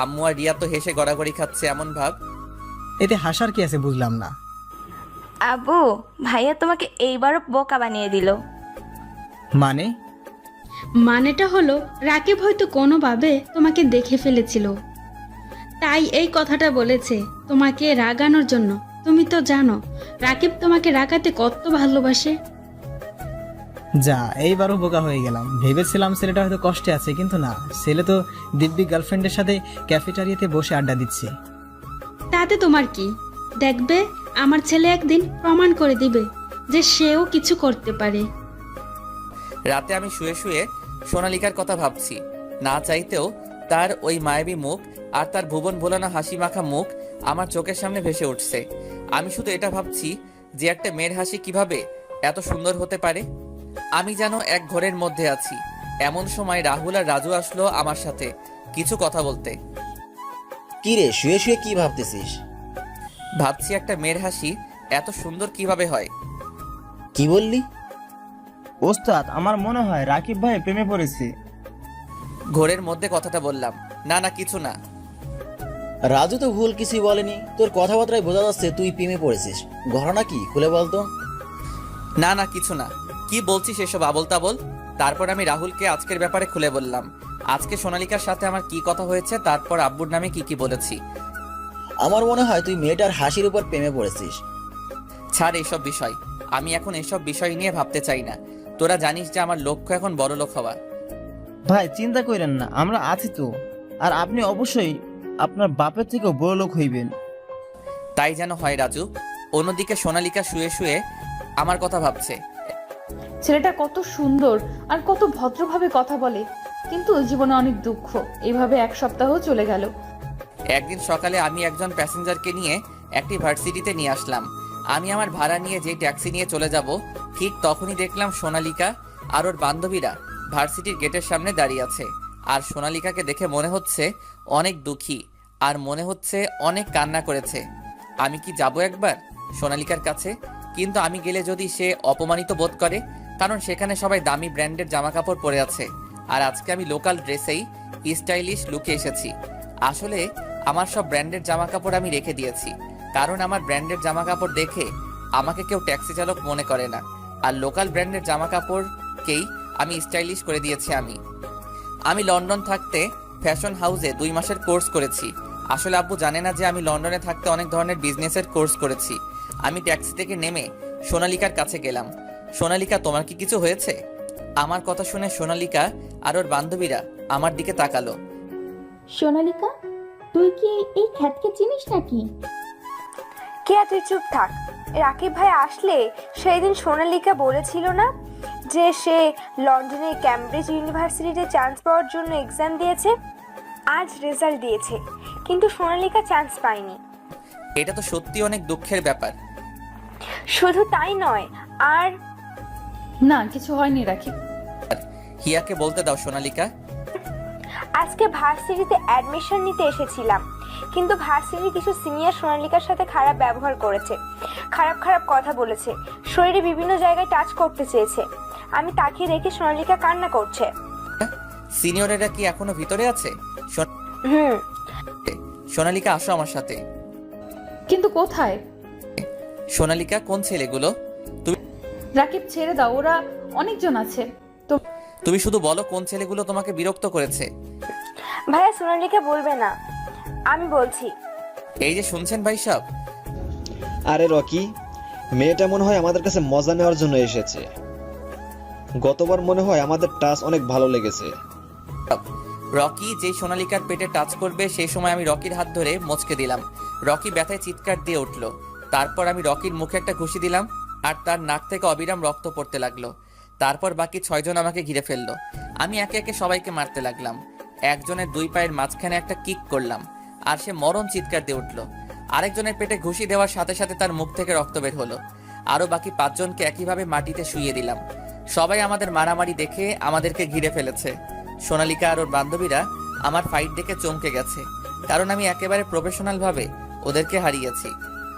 আম্মু আর রিয়া তো হেসে গড়াগড়ি খাচ্ছে এমন ভাব। এতে হাসার কি আছে বুঝলাম না। আব্বু, ভাইয়া তোমাকে এইবারও বোকা বানিয়ে দিল। মানে? মানেটা হলো রাকিব হয়তো কোনোভাবে তোমাকে দেখে ফেলেছিল, তাই এই কথাটা বলেছে তোমাকে রাগানোর জন্য। তুমি তো জানো রাকিব তোমাকে রাগাতে কত ভালোবাসে। যা, এইবারও বোকা হয়ে গেলাম। ভেবেছিলাম ছেলেটা হয়তো কষ্টে আছে, কিন্তু না, ছেলে তো দিব্যি গার্লফ্রেন্ডের সাথে ক্যাফেটেরিয়াতে বসে আড্ডা দিচ্ছে। তাতে তোমার কি? দেখবে আমার ছেলে একদিন প্রমাণ করে দিবে যে সেও কিছু করতে পারে। রাতে আমি শুয়ে শুয়ে সোনালিকার কথা ভাবছি। না চাইতেও তার ওই মায়াবী মুখ আর তার ভুবন ভোলানো হাসি মাখা মুখ আমার চোখের সামনে ভেসে উঠছে। আমি শুধু এটা ভাবছি যে একটা মেয়ের হাসি কিভাবে এত সুন্দর হতে পারে। আমি যেন এক ঘরের মধ্যে আছি। এমন সময় রাহুল আর রাজু আসলো আমার সাথে কিছু কথা বলতে। কি রে, শুয়ে শুয়ে কি ভাবতেছিস? ভাবছি একটা মেয়ের হাসি এত সুন্দর কিভাবে হয়। কি বললি? ওস্তাদ, আমার মনে হয় রাকিব ভাই প্রেমে পড়েছে। ঘরের মধ্যে কথাটা বললাম। না না, কিছু না। রাজু তো ভুল কিছুই বলেনি। তোর কথাবার্তায় বোঝা যাচ্ছে তুই প্রেমে পড়েছিস। ঘটনা কি খুলে বলতো? না না, কিছু না। কি বলছিস এসব আবল তাবল? তারপর আমি রাহুলকে আজকের ব্যাপারে খুলে বললাম। আজকে সোনালিকার সাথে আমার কি কথা হয়েছে, তারপর আব্বুর নামে কি কি বলেছি। আমার মনে হয় তুই মেয়েটার হাসির উপর প্রেমে পড়েছিস। ছাড় এইসব বিষয়, আমি এখন এসব বিষয় নিয়ে ভাবতে চাই না। তোরা জানিস যে আমার লক্ষ্য এখন বড় লোক হওয়া। ভাই চিন্তা করেন না, আমরা আছি তো। আর আপনি অবশ্যই আপনার বাপের থেকেও বড় লোক হইবেন। তাই যেন হয় রাজু। অন্যদিকে সোনালিকা শুয়ে শুয়ে আমার কথা ভাবছে। ছেলেটা কত সুন্দর আর কত ভদ্রভাবে কথা বলে, কিন্তু জীবনে অনেক দুঃখ। এইভাবে এক সপ্তাহ চলে গেল। একদিন সকালে আমি একজন প্যাসেঞ্জারকে নিয়ে একটি ভার্সিটিতে নিয়ে আসলাম। আমি আমার ভাড়া নিয়ে যে ট্যাক্সি নিয়ে চলে যাব, ঠিক তখনই দেখলাম সোনালিকা আর ওর বান্ধবীরা ভার্সিটির গেটের সামনে দাঁড়িয়ে আছে। আর সোনালিকাকে দেখে মনে হচ্ছে অনেক দুঃখী, আর মনে হচ্ছে অনেক কান্না করেছে। আমি কি যাব একবার সোনালিকার কাছে? কিন্তু আমি গেলে যদি সে অপমানিত বোধ করে, কারণ সেখানে সবাই দামি ব্র্যান্ডের জামা কাপড় পরে আছে, আর আজকে আমি লোকাল ড্রেসেই স্টাইলিশ লুকে এসেছি। আসলে আমার সব ব্র্যান্ডের জামা কাপড় আমি রেখে দিয়েছি, কারণ আমার ব্র্যান্ডের জামা কাপড় দেখে আমাকে কেউ ট্যাক্সি চালক মনে করে না। আর লোকাল ব্র্যান্ডের জামা কাপড়কেই আমি স্টাইলিশ করে দিয়েছি। আমি লন্ডন থাকতে ফ্যাশন হাউসে 2 মাসের কোর্স করেছি। আসলে আব্বু জানে না যে আমি লন্ডনে থাকতে অনেক ধরনের বিজনেসের কোর্স করেছি। আমি ট্যাক্সি থেকে নেমে সোনালিকার কাছে গেলাম। সোনালিকা, তোমার কি কিছু হয়েছে? আমার কথা শুনে সোনালিকা আর ওর বান্ধবীরা আমার দিকে তাকালো। সোনালিকা, তুই কি এই খ্যাতকে চিনিস নাকি? কে, তুই চুপ থাক। রাকিব ভাই আসলে সেই দিন সোনালিকা বলেছিল না যে সে লন্ডনের ক্যামব্রিজ ইউনিভার্সিটিতে চান্স পাওয়ার জন্য এক্সাম দিয়েছে। আজ রেজাল্ট দিয়েছে, কিন্তু সোনালিকা চান্স পায়নি। এটা তো সত্যি অনেক দুঃখের ব্যাপার। শুধু তাই নয়, আর না, কিছু হয়নি রাকিব। হিয়াকে বলতে দাও সোনালিকা। আজকে ভার্সিটিতে অ্যাডমিশন নিতে এসেছিলাম, কিন্তু ভার্সিটির কিছু সিনিয়র সোনালিকার সাথে খারাপ ব্যবহার করেছে, খারাপ খারাপ কথা বলেছে, শরীরে বিভিন্ন জায়গায় টাচ করতে চেয়েছে। আমি তাকিয়ে দেখি সোনালিকা কান্না করছে। সিনিয়রেরা কি এখনো ভিতরে আছে? সোনালিকা, আসো আমার সাথে। কিন্তু কোথায়? সোনালিকা, কোন ছেলেগুলো? রাকিব, ছেড়ে দাও, ওরা অনেকজন আছে। তুমি শুধু বলো কোন ছেলেগুলো তোমাকে বিরক্ত করেছে। ভাইয়া সোনালিকা বলবে না, আমি বলছি। এই যে শুনছেন ভাই সাহেব, আরে রকি, মেয়েটা মনে হয় আমাদের কাছে মজা নেওয়ার জন্য এসেছে। গতবার মনে হয় আমাদের টাচ অনেক ভালো লেগেছে। রকি যেই সোনালিকার পেটে টাচ করবে সেই সময় আমি রকির হাত ধরে মচকে দিলাম। রকি ব্যথায় চিৎকার দিয়ে উঠল। তারপর আমি রকির মুখে একটা ঘুষি দিলাম আর তার নাক থেকে অবিরাম রক্ত পড়তে লাগলো। তারপর বাকি 6 জন আমাকে ঘিরে ফেললো। আমি একে একে সবাইকে মারতে লাগলাম। একজনের 2 পায়ের মাঝখানে একটা কিক করলাম আর সে মরণ চিৎকার দিয়ে উঠল। আরেকজনের পেটে ঘুষি দেওয়ার সাথে সাথে তার মুখ থেকে রক্ত বের হলো। আরও বাকি 5 জনকে একইভাবে মাটিতে শুইয়ে দিলাম। সবাই আমাদের মারামারি দেখে আমাদেরকে ঘিরে ফেলেছে। সোনালিকা আর ওর বান্ধবীরা আমার ফাইট দেখে চমকে গেছে, কারণ আমি একেবারে প্রফেশনালভাবে ওদেরকে হারিয়েছি।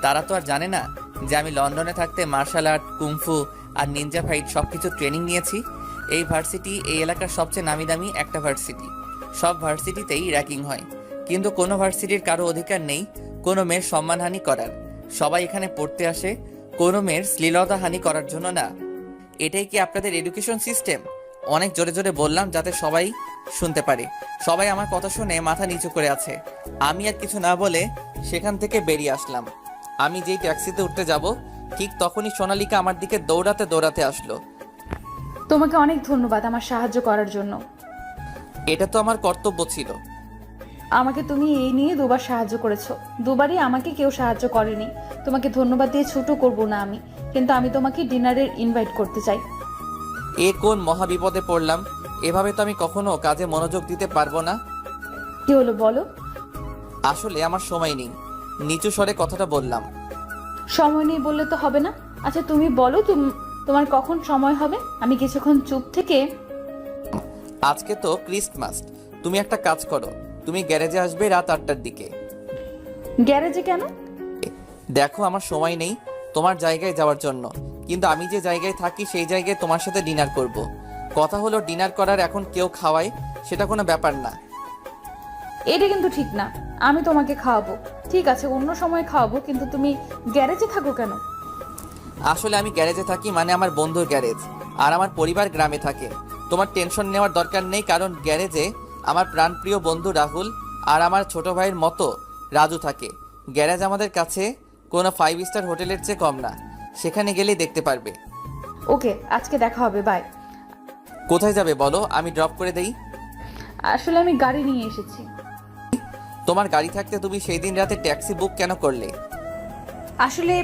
তারা তো আর জানে না যে আমি লন্ডনে থাকতে মার্শাল আর্ট, কুংফু আর নিনজা ফাইট সবকিছু ট্রেনিং নিয়েছি। এই ভার্সিটি এই এলাকার সবচেয়ে নামি দামি একটা ভার্সিটি। সব ভার্সিটিতেই র্যাগিং হয়, কিন্তু কোনো ভার্সিটির কারো অধিকার নেই কোনো মেয়ের সম্মানহানি করার। সবাই এখানে পড়তে আসে কোনো মেয়ের শ্লীলতাহানি করার জন্য না। এটাই কি আপনাদের এডুকেশন সিস্টেম? অনেক জোরে জোরে বললাম যাতে সবাই শুনতে পারে। সবাই আমার কথা শুনে মাথা নিচু করে আছে। আমি আর কিছু না বলে সেখান থেকে বেরিয়ে আসলাম। আমি যেই ট্যাক্সিতে উঠতে যাব ঠিক তখনই সোনালিকা আমার দিকে দৌড়াতে দৌড়াতে আসলো। তোমাকে অনেক ধন্যবাদ আমার সাহায্য করার জন্য। এটা তো আমার কর্তব্য ছিল। আমাকে তুমি এই নিয়ে 2বার সাহায্য করেছো। 2বারই আমাকে কেউ সাহায্য করেনি। তোমাকে ধন্যবাদ দিয়ে ছোট করব না আমি, কিন্তু আমি তোমাকে ডিনারের ইনভাইট করতে চাই। এ কোন মহাবিপদে পড়লাম! এভাবে তো আমি কখনো কাজে মনোযোগ দিতে পারবো না। কি হলো বলো? আসলে আমার সময় নেই, নিচু স্বরে কথাটা বললাম। সময় নেই বললে তো হবে না। আচ্ছা তুমি বলো তোমার কখন সময় হবে, আমি কিছুক্ষণ চুপ থেকে। আজকে তো ক্রিসমাস, তুমি একটা কাজ করো, তুমি গ্যারেজে আসবে রাত 8টার দিকে। গ্যারেজে কেন? দেখো আমার সময় নেই তোমার জায়গায় যাওয়ার জন্য, কিন্তু আমি যে জায়গায় থাকি সেই জায়গায় তোমার সাথে ডিনার করব। কথা হলো ডিনার করার এখন কেউ খাওয়ায়, সেটা কোনো ব্যাপার না। এটা কিন্তু ঠিক না। আমি তোমাকে খাওয়াবো, ঠিক আছে অন্য সময় খাওয়াবো, কিন্তু তুমি গ্যারেজে থাকো কেন? আসলে আমি গ্যারেজে থাকি মানে আমার বন্ধুর গ্যারেজ, আর আমার পরিবার গ্রামে থাকে। তোমার টেনশন নেওয়ার দরকার নেই, কারণ গ্যারেজে আমার প্রাণপ্রিয় বন্ধু রাহুল আর আমার ছোট ভাইয়ের মতো রাজু থাকে। গ্যারেজ আমাদের কাছে কোনো 5 স্টার হোটেলের চেয়ে কম না, সেখানে গেলেই দেখতে পারবে। ওকে, আজকে দেখা হবে, বাই। কোথায় যাবে বলো, আমি ড্রপ করে দেই। আসলে আমি গাড়ি নিয়ে এসেছি। তোমার গাড়ি থাকতে তুমি সেই দিন রাতে ট্যাক্সি বুক কেন করলে? আসলে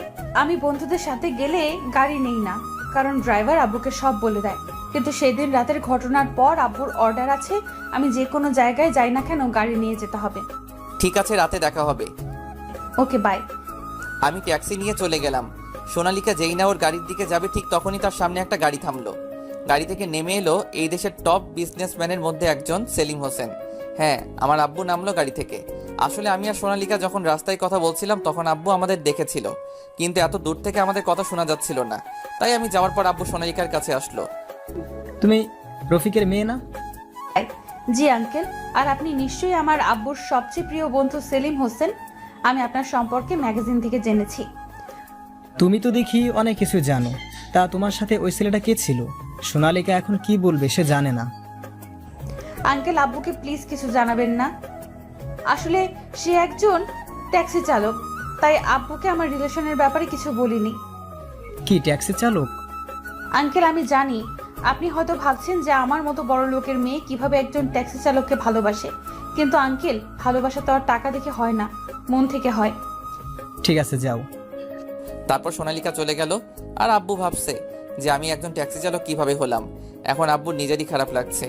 আমি বন্ধুদের সাথে গেলে গাড়ি নেই না, কারণ ড্রাইভার আব্বুকে সব বলে দেয়। কিন্তু সেদিন রাতের ঘটনার পর আব্বুর অর্ডার আছে, আমি যে কোনো জায়গায় যাই না কেন গাড়ি নিয়ে যেতে হবে। ঠিক আছে, রাতে দেখা হবে। ওকে, বাই। আমি ট্যাক্সি নিয়ে চলে গেলাম। সোনালিকা যেই না ওর গাড়ির দিকে যাবে ঠিক তখনই তার সামনে একটা গাড়ি থামলো। গাড়ি থেকে নেমে এলো এই দেশের টপ বিজনেসম্যানের মধ্যে একজন, সেলিম হোসেন। হ্যাঁ, আমার আব্বু নামলো গাড়ি থেকে। আসলে আমি আর সোনালিকা যখন রাস্তায় কথা বলছিলাম তখন আব্বু আমাদের দেখেছিল, কিন্তু এত দূর থেকে আমাদের কথা শোনা যাচ্ছিল না। তাই আমি যাওয়ার পর আব্বু সোনালিকার কাছে আসলো। তুমি রফিকের মেয়ে না? জি আঙ্কেল, আর আপনি নিশ্চয়ই আমার আব্বুর সবচেয়ে প্রিয় বন্ধু সেলিম হোসেন। আমি আপনার সম্পর্কে ম্যাগাজিন থেকে জেনেছি। তুমি তো দেখি অনেক কিছু জানো। তা তোমার সাথে ওই ছেলেটা কে ছিল? সোনালিকা এখন কি বলবে সে জানে না। আঙ্কেল, আব্বুকে প্লিজ কিছু জানাবেন না। আসলে সে একজন ট্যাক্সি চালক, তাই আব্বুকে আমার রিলেশনের ব্যাপারে কিছু বলিনি। কি ট্যাক্সি চালক? আঙ্কেল, আমি জানি আপনি হয়তো ভাবছেন যে আমার মতো বড় লোকের মেয়ে কিভাবে একজন ট্যাক্সি চালককে ভালোবাসে, কিন্তু আঙ্কেল ভালোবাসা তো আর টাকা দেখে হয় না, মন থেকে হয়। ঠিক আছে, যাও। তারপর সোনালিকা চলে গেল, আর আব্বু ভাবছে যে আমি একজন ট্যাক্সি চালক কিভাবে হলাম। এখন আব্বুর নিজেরই খারাপ লাগছে।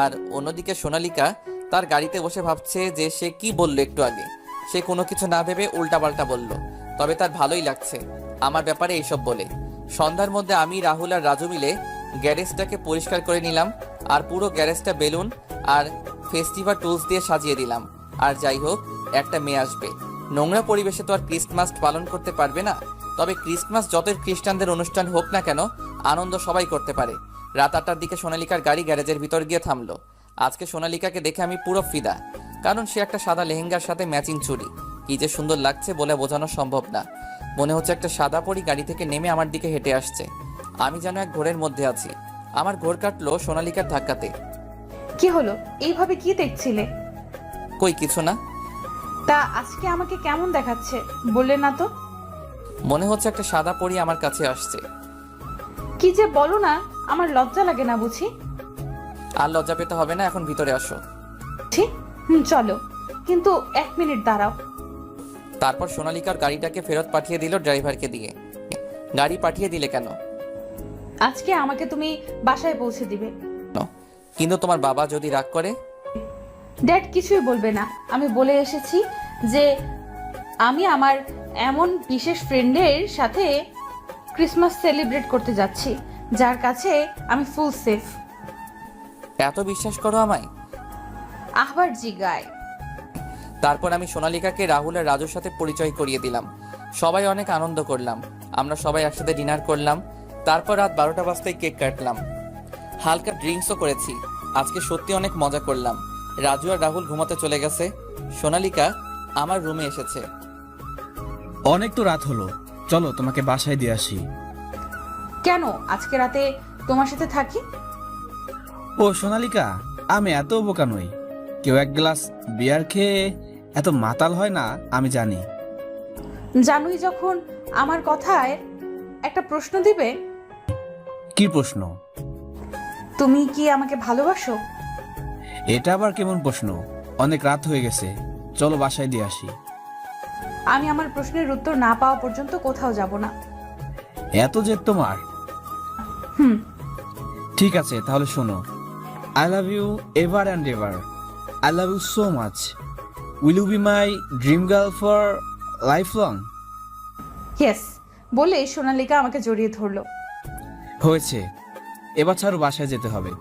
আর অন্যদিকে সোনালিকা তার গাড়িতে বসে ভাবছে যে সে কি বলল একটু আগে। সে কোনো কিছু না ভেবে উল্টাপাল্টা বলল, তবে তার ভালোই লাগছে আমার ব্যাপারে এইসব বলে। সন্ধ্যার মধ্যে আমি, রাহুল আর রাজু মিলে গ্যারেজটাকে পরিষ্কার করে নিলাম, আর পুরো গ্যারেজটা বেলুন আর ফেস্টিভাল টুলস দিয়ে সাজিয়ে দিলাম। আর যাই হোক, একটা মেয়ে আসবে, নোংরা পরিবেশে তো আর ক্রিসমাস পালন করতে পারবে না। তবে ক্রিসমাস যতই খ্রিস্টানদের অনুষ্ঠান হোক না কেন, আনন্দ সবাই করতে পারে। রাত 8টার দিকে সোনালিকার গাড়ি গ্যারেজের ভিতর গিয়ে থামলো। আজকে সোনালিকাকে দেখে আমি পুরো ফিদা, কারণ সে একটা সাদা লেহেঙ্গার সাথে ম্যাচিং চুড়ি। কি যে সুন্দর লাগছে বলে বোঝানো সম্ভব না। মনে হচ্ছে একটা সাদা পরি গাড়ি থেকে নেমে আমার দিকে হেঁটে আসছে। আমি যেন এক ঘোরের মধ্যে আছি। আমার ঘোর কাটলো সোনালিকার ধাক্কাতে। কি হলো, এইভাবে কি দেখছিলে? কই কিছু না। তা আজকে আমাকে কেমন দেখাচ্ছে বললে না তো? মনে হচ্ছে একটা সাদা পরী আমার কাছে আসছে। কি যে বলো না, আমার লজ্জা লাগে না বুঝি? আর লজ্জা পেতে হবে না, এখন ভিতরে আসো। ঠিক, চলো, কিন্তু 1 মিনিট দাঁড়াও। তারপর সোনালিকার গাড়িটাকে ফেরত পাঠিয়ে দিল ড্রাইভারকে দিয়ে। গাড়ি পাঠিয়ে দিলে কেন? আজকে আমাকে তুমি বাসায় পৌঁছে দিবে। কিন্তু তোমার বাবা যদি রাগ করে? ড্যাড কিছুই বলবে না। আমি বলে এসেছি যে আমি আমার এমন বিশেষ ফ্রেন্ডের সাথে ক্রিসমাস সেলিব্রেট করতে যাচ্ছি, যার কাছে আমি ফুল সেফ। এত বিশ্বাস করো আমায়? আহবার জিগায়। তারপর আমি সোনালিকাকে রাহুল আর রাজুর সাথে পরিচয় করিয়ে দিলাম। সবাই অনেক আনন্দ করলাম। আমরা সবাই একসাথে ডিনার করলাম। তারপর রাত 12টা বাজতেই কেক কাটলাম। হালকা ড্রিঙ্কসও করেছি। আজকে সত্যি অনেক মজা করলাম। রাজু আর রাহুল ঘুমাতে চলে গেছে। সোনালিকা আমার রুমে এসেছে। অনেক তো রাত হলো, চলো তোমাকে বাসায় দিয়ে আসি। কেন আজকে রাতে তোমার সাথে থাকি? ও সোনালিকা, আমি এত বোকা নই। কেউ এক গ্লাস বিয়ার খেয়ে এত মাতাল হয় না, আমি জানি। জানুই যখন আমার কথায় একটা প্রশ্ন দিবে। কি প্রশ্ন? তুমি কি আমাকে ভালোবাসো? এটা আবার কেমন প্রশ্ন? অনেক রাত হয়ে গেছে, চলো বাসায় দিয়ে আসি। আমি আমার প্রশ্নের উত্তর না পাওয়া পর্যন্ত কোথাও যাব না। এত জেদ তোমার? হুম। ঠিক আছে, তাহলে শোনো। I love you ever and ever. I love you so much. Will you be my dream girl for life long? Yes বলে সোনালিকা আমাকে জড়িয়ে ধরলো। হয়েছে, এবার ছাড়ো, বাসায় যেতে হবে।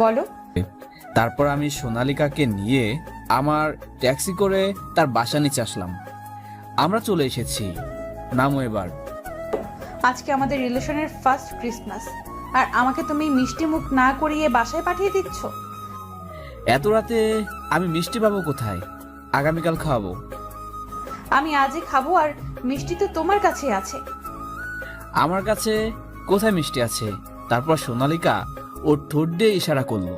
বলো। তারপর আমি সোনালিকাকে নিয়ে আমার ট্যাক্সি করে তার বাসা নিচে আসলাম। আমরা চলে এসেছি, নামো এবার। আজকে আমাদের রিলেশনের ফার্স্ট ক্রিসমাস, আর আমাকে তুমি মিষ্টি মুখ না করিয়ে বাসায় পাঠিয়ে দিচ্ছ। এত রাতে আমি মিষ্টি পাবো কোথায়? আগামীকাল খাওয়াবো। আমি আজই খাবো, আর মিষ্টি তো তোমার কাছে আছে। আমার কাছে কোথায় মিষ্টি আছে? তারপর সোনালিকা ওর ঠোঁট দিয়ে ইশারা করলো।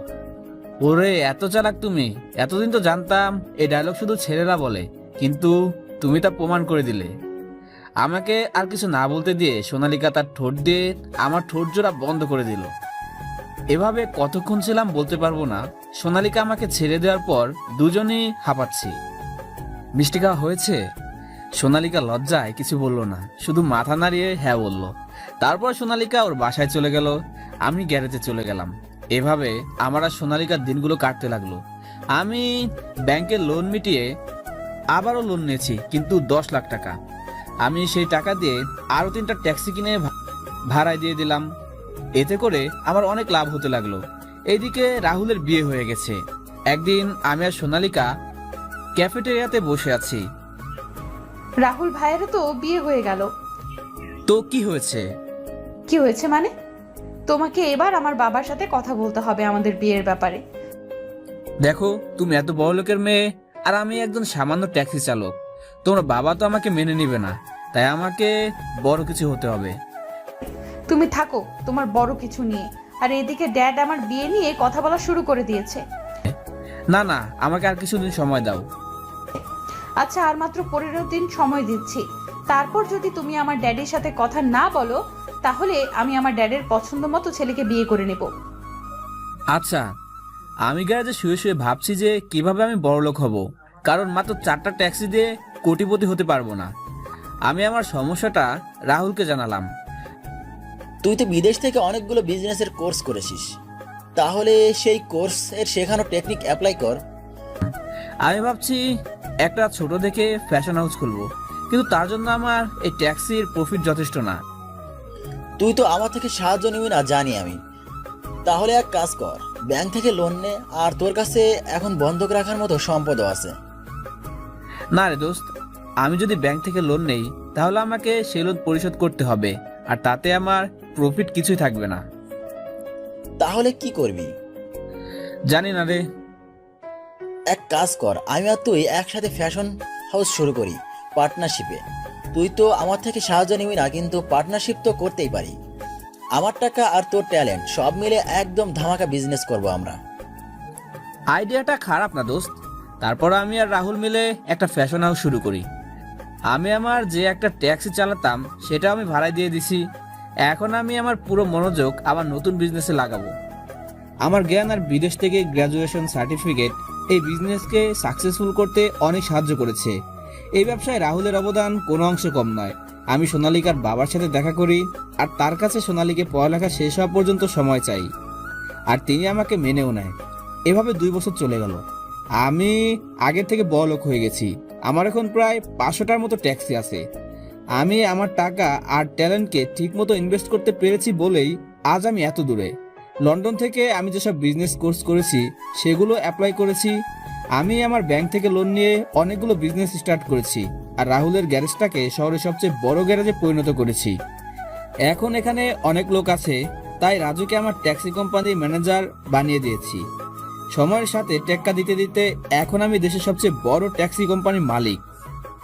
ওরে এত চালাক তুমি! এতদিন তো জানতাম এই ডায়লগ শুধু ছেলেরা বলে, কিন্তু তুমি তা প্রমাণ করে দিলে। আমাকে আর কিছু না বলতে দিয়ে সোনালিকা তার ঠোঁট দিয়ে আমার ঠোঁট জোড়া বন্ধ করে দিল। এভাবে কতক্ষণ ছিলাম বলতে পারবো না। সোনালিকা আমাকে ছেড়ে দেওয়ার পর দুজনেই হাঁপাচ্ছি। মিষ্টি খাওয়া হয়েছে? সোনালিকা লজ্জায় কিছু বলল না, শুধু মাথা নাড়িয়ে হ্যাঁ বলল। তারপর সোনালিকা ওর বাসায় চলে গেল, আমি গ্যারেজে চলে গেলাম। এভাবে আমার আর সোনালিকার দিনগুলো কাটতে লাগলো। আমি ব্যাংকে লোন মিটিয়ে আবারও লোন নিয়েছি, কিন্তু 10 লাখ টাকা। আমি সেই টাকা দিয়ে আরও 3টা ট্যাক্সি কিনে ভাড়ায় দিয়ে দিলাম। এতে করে আমার অনেক লাভ হতে লাগলো। এইদিকে রাহুলের বিয়ে হয়ে গেছে। একদিন আমি আর সোনালিকা ক্যাফেটেরিয়াতে বসে আছি। রাহুল ভাইয়েরও তো বিয়ে হয়ে গেল। তো কি হয়েছে? কি হয়েছে মানে? তোমাকে এবার আমার বাবার সাথে কথা বলতে হবে আমাদের বিয়ের ব্যাপারে। দেখো, তুমি এত বড় লোকের মেয়ে, আর আমি একজন সামান্য ট্যাক্সি চালক। তোমার বাবা তো আমাকে মেনে নিবে না, তাই আমাকে বড় কিছু হতে হবে। তুমি থাকো তোমার বড় কিছু নিয়ে, আর এদিকে ড্যাড আমার বিয়ে নিয়ে কথা বলা শুরু করে দিয়েছে। না না, আমাকে আর কিছুদিন সময় দাও। আচ্ছা, আর মাত্র 15 দিন সময় দিচ্ছি। তারপর যদি তুমি আমার ড্যাডির সাথে কথা না বলো, তাহলে আমি আমার ড্যাডের পছন্দ মতো ছেলেকে বিয়ে করে নেব। আচ্ছা, আমি গ্যারেজে শুয়ে শুয়ে ভাবছি যে কিভাবে আমি বড়লোক হব, কারণ মাত্র 4টা ট্যাক্সি দিয়ে কোটিপতি হতে পারবো না। আমি আমার সমস্যাটা রাহুলকে জানালাম। তুই তো বিদেশ থেকে অনেকগুলো বিজনেসের কোর্স করেছিস, তাহলে সেই কোর্সের শেখানো টেকনিক অ্যাপ্লাই কর। আমি ভাবছি একটা ছোট দেখে ফ্যাশন হাউস খুলবো, কিন্তু তার জন্য আমার এই ট্যাক্সির প্রফিট যথেষ্ট না। তুই তো আমার থেকে সাহায্য নিবি না জানি আমি। তাহলে এক কাজ কর, ব্যাংক থেকে লোন নে, আর তোর কাছে এখন বন্ধক রাখার মতো সম্পদও আছে। না রে দোস্ত, আমি যদি ব্যাংক থেকে লোন নেই তাহলে আমাকে সেই লোন পরিশোধ করতে হবে, আর তাতে আমার প্রফিট কিছুই থাকবে না। তাহলে কি করবি? জানি না রে। এক কাজ কর, আমি আর তুই একসাথে ফ্যাশন হাউস শুরু করি পার্টনারশিপে। তুই তো আমার থেকে সাহায্য নিবি না, কিন্তু পার্টনারশিপ তো করতেই পারি। আমার টাকা আর তোর ট্যালেন্ট সব মিলে একদম ধামাকা বিজনেস করব আমরা। আইডিয়াটা খারাপ না দোস্ত, তারপর আমি আর রাহুল মিলে একটা ফ্যাশন হাউস শুরু করি। আমি আমার যে একটা ট্যাক্সি চালাতাম সেটা আমি ভাড়ায় দিয়ে দিছি। এখন আমি আমার পুরো মনোযোগ আমার নতুন বিজনেসে লাগাবো। আমার জ্ঞান আর বিদেশ থেকে গ্র্যাজুয়েশন সার্টিফিকেট এই বিজনেসকে সাকসেসফুল করতে অনেক সাহায্য করেছে। এই ব্যবসায় রাহুলের অবদান কোনো অংশ কম নয়। আমি সোনালিকার বাবার সাথে দেখা করি আর তার কাছে সোনালিকে পড়ালেখা শেষ হওয়া পর্যন্ত সময় চাই, আর তিনি আমাকে মেনেও নেয়। এভাবে 2 বছর চলে গেল। আমি আগের থেকে বড়লোক হয়ে গেছি। আমার এখন প্রায় 500টার মতো ট্যাক্সি আছে। আমি আমার টাকা আর ট্যালেন্টকে ঠিকমতো ইনভেস্ট করতে পেরেছি বলেই আজ আমি এত দূরে। লন্ডন থেকে আমি যেসব বিজনেস কোর্স করেছি সেগুলো অ্যাপ্লাই করেছি। আমি আমার ব্যাংক থেকে লোন নিয়ে অনেকগুলো বিজনেস স্টার্ট করেছি, আর রাহুলের গ্যারেজটাকে শহরের সবচেয়ে বড় গ্যারেজে পরিণত করেছি। এখন এখানে অনেক লোক আছে, তাই রাজুকে আমার ট্যাক্সি কোম্পানির ম্যানেজার বানিয়ে দিয়েছি। সময়ের সাথে টেক্কা দিতে দিতে এখন আমি দেশের সবচেয়ে বড় ট্যাক্সি কোম্পানির মালিক।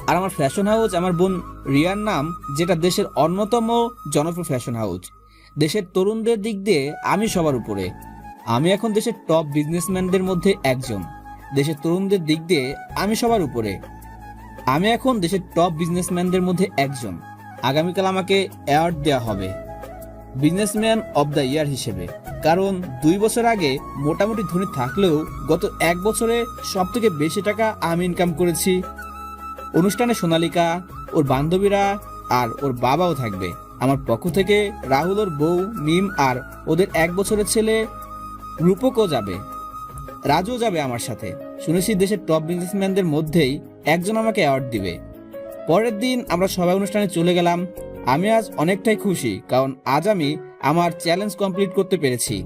আর আমার ফ্যাশন হাউস আমার বোন রিয়ার নাম, যেটা দেশের অন্যতম জনপ্রিয় ফ্যাশন হাউস। দেশের তরুণদের দিক দিয়ে আমি সবার উপরে। আমি এখন দেশের টপ বিজনেসম্যানদের মধ্যে একজন। দেশের তরুণদের দিক দিয়ে আমি সবার উপরে। আমি এখন দেশের টপ বিজনেসম্যানদের মধ্যে একজন। আগামীকাল আমাকে অ্যাওয়ার্ড দেওয়া হবে বিজনেসম্যান অব দ্য ইয়ার হিসেবে, কারণ 2 বছর আগে মোটামুটি ধনী থাকলেও গত 1 বছরে সব থেকে বেশি টাকা আমি ইনকাম করেছি। অনুষ্ঠানে সোনালিকা, ওর বান্ধবীরা আর ওর বাবাও থাকবে। আমার পক্ষ থেকে রাহুল, ওর বউ মিম আর ওদের 1 বছরের ছেলে রূপকও যাবে। রাজুও যাবে আমার সাথে। শুনেছি দেশের টপ বিজনেসম্যানদের মধ্যেই একজন আমাকে অ্যাওয়ার্ড দিবে। পরের দিন আমরা সবাই অনুষ্ঠানে চলে গেলাম। আমি আজ অনেকটাই খুশি, কারণ আজ আমি আমার চ্যালেঞ্জ কমপ্লিট করতে পেরেছি।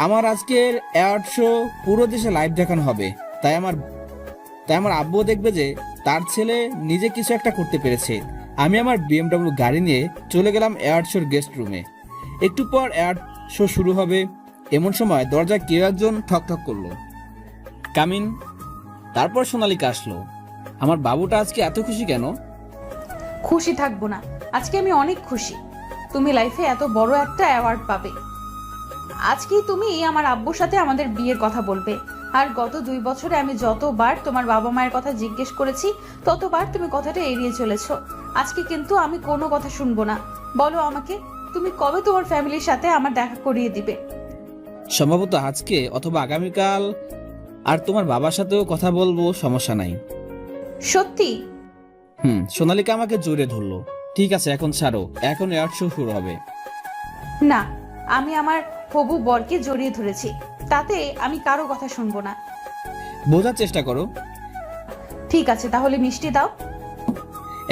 আমার আজকের অ্যাওয়ার্ড শো পুরো দেশে লাইভ দেখানো হবে। তাই আমার আব্বুও দেখবে যে তার ছেলে নিজে কিছু একটা করতে পেরেছে। আমি আমার BMW গাড়ি নিয়ে চলে গেলাম অ্যাওয়ার্ড শোর গেস্ট রুমে। একটু পর অ্যাওয়ার্ড শো শুরু হবে। এমন সময় দরজায় কেউ একজন ঠক ঠক করলো। কামিন। তারপর সোনালিকা আসলো। আমার বাবুটা আজকে এত খুশি কেন? খুশি থাকবো না, আজকে আমি অনেক খুশি। তুমি লাইফে এত বড় একটা অ্যাওয়ার্ড পাবে। আজকেই তুমি আমার আব্বুর সাথে আমাদের বিয়ের কথা বলবে। আর গত 2 বছরে আমি যতবার তোমার বাবা মায়ের কথা জিজ্ঞেস করেছি ততবার তুমি কথাটা এড়িয়ে চলেছো। আজকে কিন্তু আমি কোনো কথা শুনবো না। বলো আমাকে, তুমি কবে তোমার ফ্যামিলির সাথে আমার দেখা করিয়ে দিবে? সম্ভবত আজকে অথবা আগামীকাল। আর তোমার বাবার সাথেও কথা বলবো, সমস্যা নাই। সত্যি? সোনালিকা আমাকে জোরে ধরলো। ঠিক আছে, এখন ছাড়ো, এখন অ্যাওয়ার্ড শো শুরু হবে। না, আমি আমার হবু বরকে জড়িয়ে ধরেছি, তাতে আমি কারো কথা শুনবো না। বোঝার চেষ্টা করো। ঠিক আছে, তাহলে মিষ্টি দাও।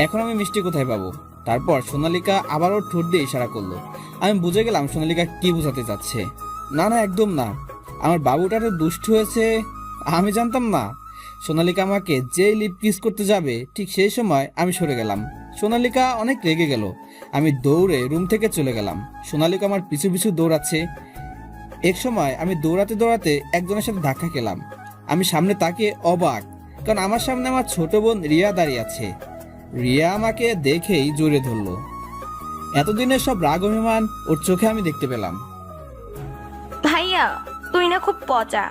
এখন আমি মিষ্টি কোথায় পাবো? তারপর সোনালিকা আবারও ঠোঁট দিয়ে ইশারা করলো। আমি বুঝে গেলাম সোনালিকা কি বোঝাতে চাচ্ছে। না না, একদম না। আমার বাবুটা তো দুষ্টু হয়েছে, আমি জানতাম না। সোনালিকা আমাকে যেই লিপ কিস করতে যাবে ঠিক সেই সময় আমি সরে গেলাম। সোনালিকা অনেক রেগে গেল। আমি দৌড়ে রুম থেকে চলে গেলাম। সোনালিকা আমার পিছু পিছু দৌড়াচ্ছে। এক সময় আমি দৌড়াতে দৌড়াতে একজনের সাথে ধাক্কা খেলাম। আমি সামনে তাকিয়ে অবাক, কারণ আমার সামনে আমার ছোট বোন রিয়া দাঁড়িয়ে আছে। রিয়া আমাকে দেখেই জড়িয়ে ধরলো। এতদিনের সব রাগ অভিমান ওর চোখে আমি দেখতে পেলাম। ভাইয়া, তুই না খুব পচা।